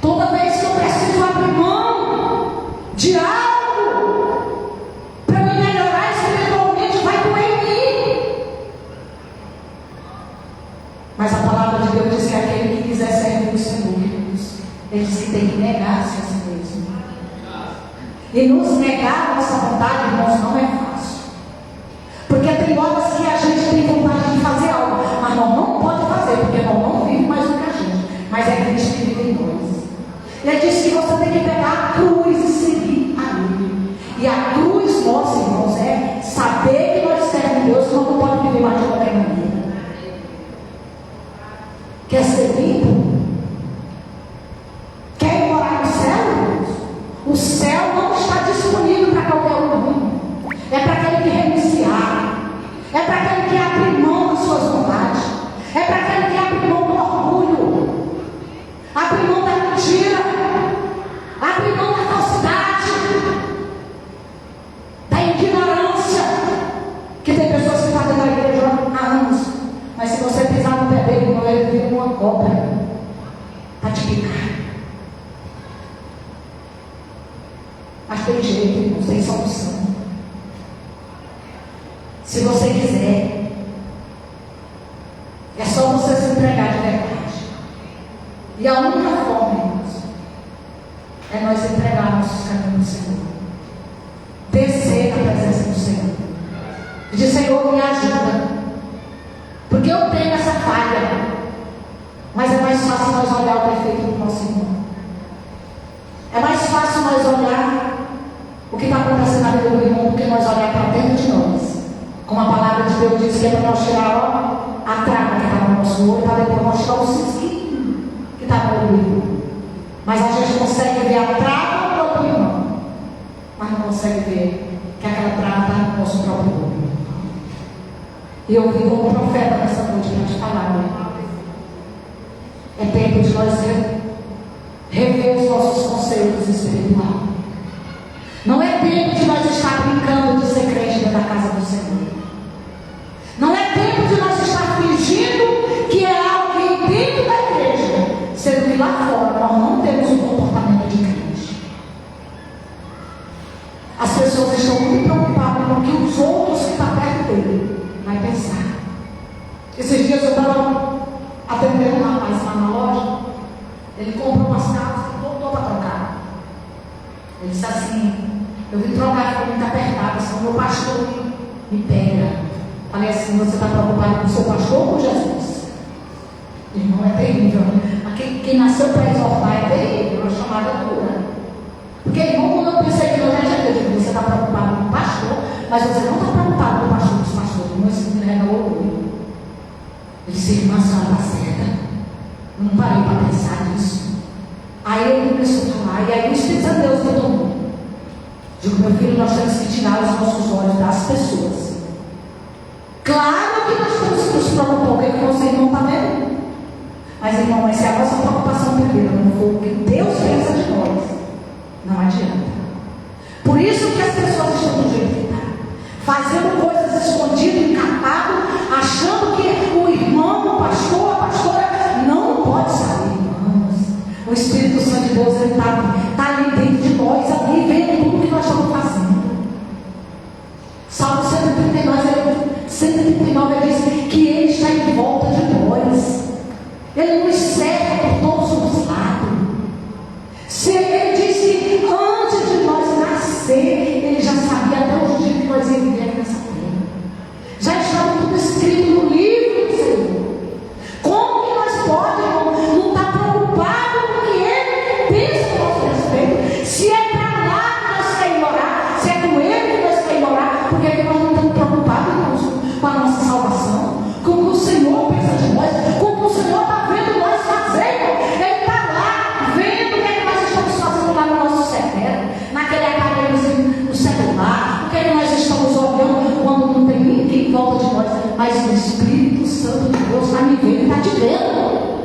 Toda vez que eu preciso abrir mão de algo para me melhorar espiritualmente, vai doer em mim. Mas a palavra de Deus diz que aquele que quiser servir o Senhor, ele diz que tem que negar-se a si mesmo. E nos negar a nossa vontade, irmãos, não é fácil. Porque tem horas que a gente tem vontade de fazer algo, mas nós não pode fazer, porque nós não vivemos mais do que a gente. Mas é Cristo que vive em nós. Ele diz que você tem que pegar a cruz e seguir a Ele. E a cruz, nossa, irmãos, é saber que nós servemos Deus, nós não podemos viver mais de qualquer maneira. Quer ser limpo? Quer morar no céu? O céu não está disponível para qualquer um. É para aquele que renunciar. É para aquele que abre mão das suas vontades. É para aquele que abre mão do orgulho. Abre mão da mentira. Abre mão da falsidade. Da ignorância. Que tem pessoas que fazem na igreja há anos. Mas se você pisar no pé dele, não ele vira uma cobra para te picar. Mas tem jeito, não tem solução. Se você quiser, é só você se entregar de verdade. E a única forma é nós entregar nossos caminhos ao Senhor. Descer na presença do Senhor. E dizer: Senhor, me ajuda. Porque eu tenho essa falha. Mas é mais fácil nós olhar o defeito do nosso irmão. É mais fácil nós olhar o que está acontecendo na vida do irmão do que nós olhar para dentro de nós. Como a palavra de Deus diz que é para nós tirar a trava que está no nosso olho, para depois nós tirar o cisquinho que está no olho do irmão. Mas a gente consegue ver a trava do próprio irmão, mas não consegue ver que aquela trava está no nosso próprio olho. E eu vim como profeta nessa noite para te falar, meu irmão. É tempo de nós rever os nossos conceitos espirituais. Não é tempo de nós estar brincando de ser crente dentro da casa do Senhor. Não é tempo de nós estar fingindo que é alguém dentro da igreja, sendo que lá fora nós não temos um comportamento de crente. As pessoas estão muito preocupadas com o que os outros que estão perto dele vai pensar. Esses dias eu estava atendendo um rapaz lá na loja. Ele comprou umas calças e voltou para trocar. Ele disse assim: eu vim trocar, ficou muito apertada, senão meu pastor me pega. Falei assim: você está preocupado com o seu pastor ou com Jesus? Irmão, é terrível, né? Mas quem nasceu para exortar é terrível, é uma chamada dura. Porque, irmão, quando eu pensei que eu já tinha dito, você está preocupado com o pastor, mas você não está preocupado com o pastor dos pastores, como esse menino é orgulho. Ele disse: irmã, a senhora está certa. Eu não parei para pensar nisso. Aí ele começou a falar, e aí o Espírito de Deus me tomou. Digo: meu filho, nós temos que tirar os nossos olhos das pessoas. Claro que nós temos que nos preocupar com o que você não está vendo. Mas, irmão, essa é a nossa preocupação primeira, não for o que Deus pensa de nós. Não adianta. Por isso que as pessoas estão do jeito que está, fazendo coisas escondidas, encapado, achando que o irmão, o pastor, a pastora não pode saber, irmãos. O Espírito Santo de Deus está ali dentro de nós, ali vendo tudo que nós estamos fazendo. Salmo 139 ele diz que Ele está em volta de nós. Ele nos cerca por todos os lados. Se Ele diz que antes de nós nascer, Ele já sabia até os dias que nós íamos viver nessa terra. Já estava tudo escrito no livro do Senhor. Como que nós podemos não estar preocupados com o que Ele pensa a nosso respeito? Se é para lá que nós queremos orar, se é com Ele que nós queremos orar, porque é que nós não estamos preocupados com a nossa salvação, com o que o Senhor pensa de nós, com o que o Senhor está vendo nós fazendo. Ele está lá vendo o que é que nós estamos fazendo lá no nosso secreto, naquele aparelhozinho no celular, o que é que nós estamos olhando quando não tem ninguém em volta de nós, mas o Espírito Santo de Deus está me vendo e está te vendo.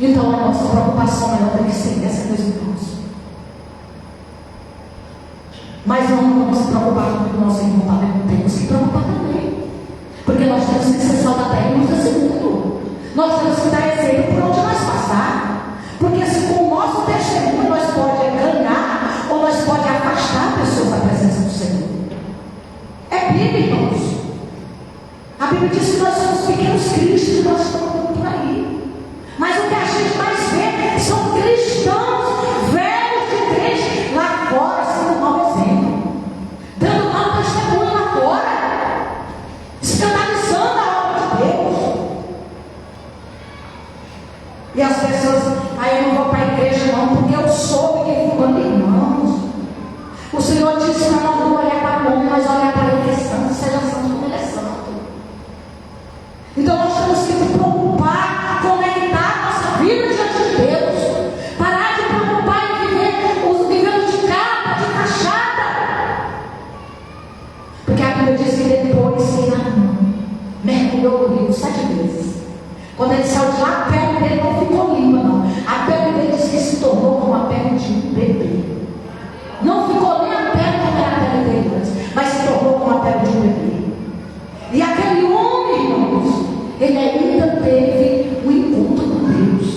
Então a nossa preocupação maior tem que ser essa, meus irmãos. Mas não vamos se preocupar com o que o nosso irmão está vendo, temos que preocupar também. Porque nós temos que ser sal da terra e luz desse mundo. Nós temos que dar exemplo por onde nós passar. Porque se com o nosso testemunho nós podemos ganhar ou nós podemos afastar pessoas da presença do Senhor. É Bíblia, irmãos. A Bíblia diz que nós somos pequenos cristos e nós estamos por aí. Mas o que a gente mais vê são cristãos velhos de crente lá fora, sendo mau exemplo, dando mau testemunho lá fora, escandalizando a obra de Deus. E as pessoas: eu não vou para a igreja não, porque eu soube que fulano. Irmãos, o Senhor disse para nós não olhar para o homem, mas olhar para Ele que é santo, seja santo como Ele é santo. Então nós temos que nos preocupar, conectar a nossa vida diante de Deus, parar de preocupar em vivendo de capa, de fachada. Porque a Bíblia diz que depois que Namã mergulhou no rio 7 vezes, quando ele saiu de lá, a pele dele não ficou limpa, não. A pele dele diz que se tornou como a pele de um bebê. Não ficou nem a pele como era a pele dele antes, mas se tornou como a pele de um bebê. E aquele homem, irmãos, ele ainda teve um encontro com Deus.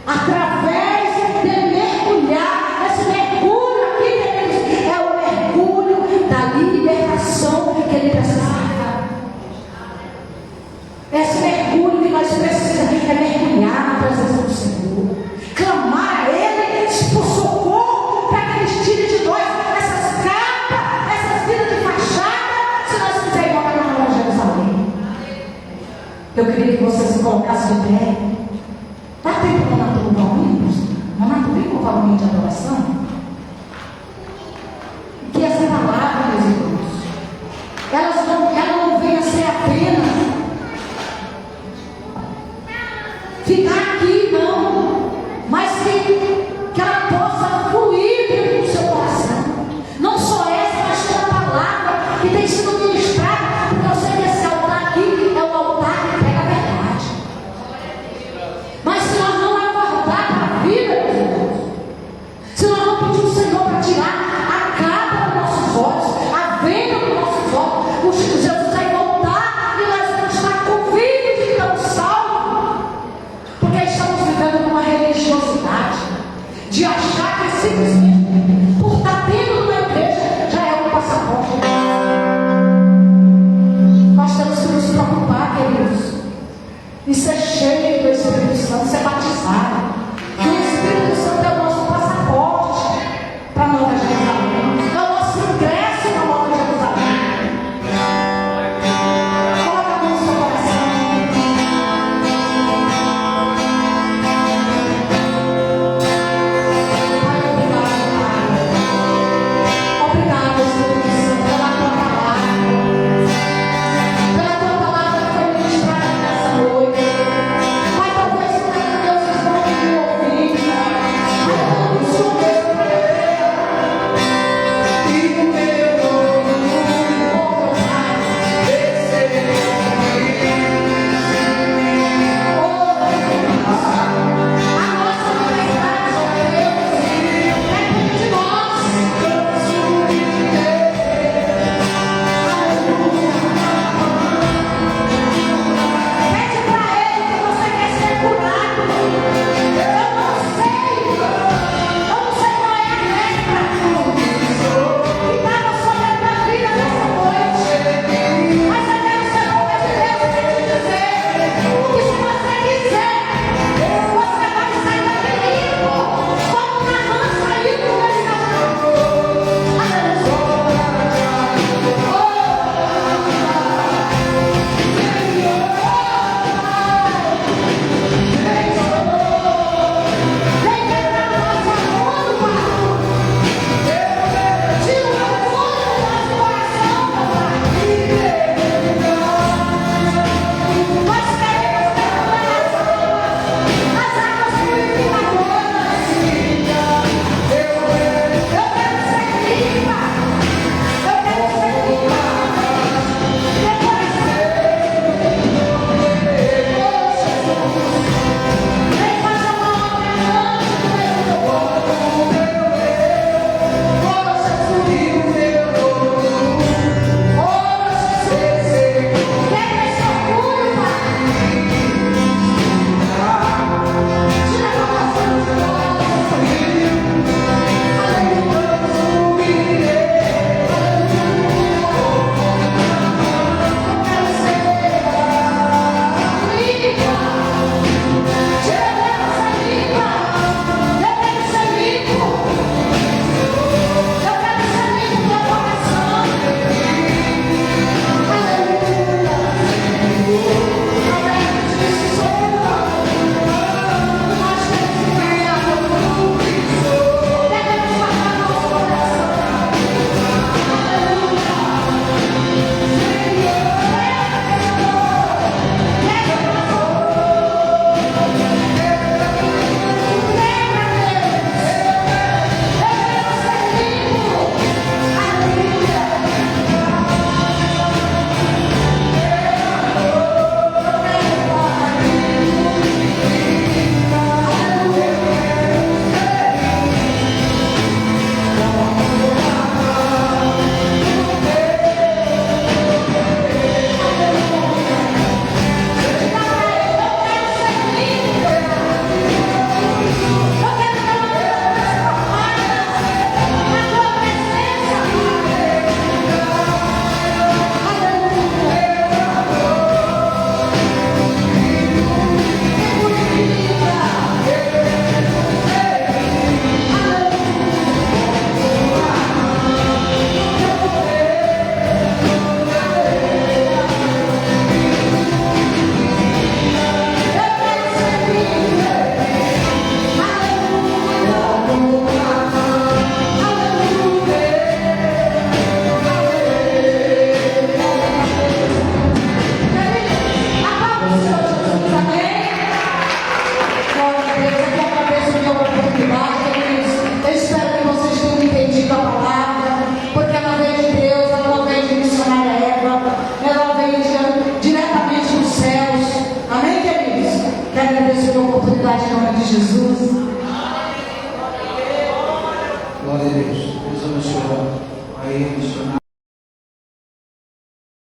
Através de mergulhar, esse mergulho aqui, queridos, é o mergulho da libertação que ele precisava. Esse mergulho que nós precisamos é mergulhar na presença do Senhor, clamar a Ele por Eu queria que você se colocasse de pé. Dá tempo, Renato, louvar o hino? Renato, vem louvar o hino de adoração? Que essa palavra, meus irmãos, ela não vem a ser apenas ficar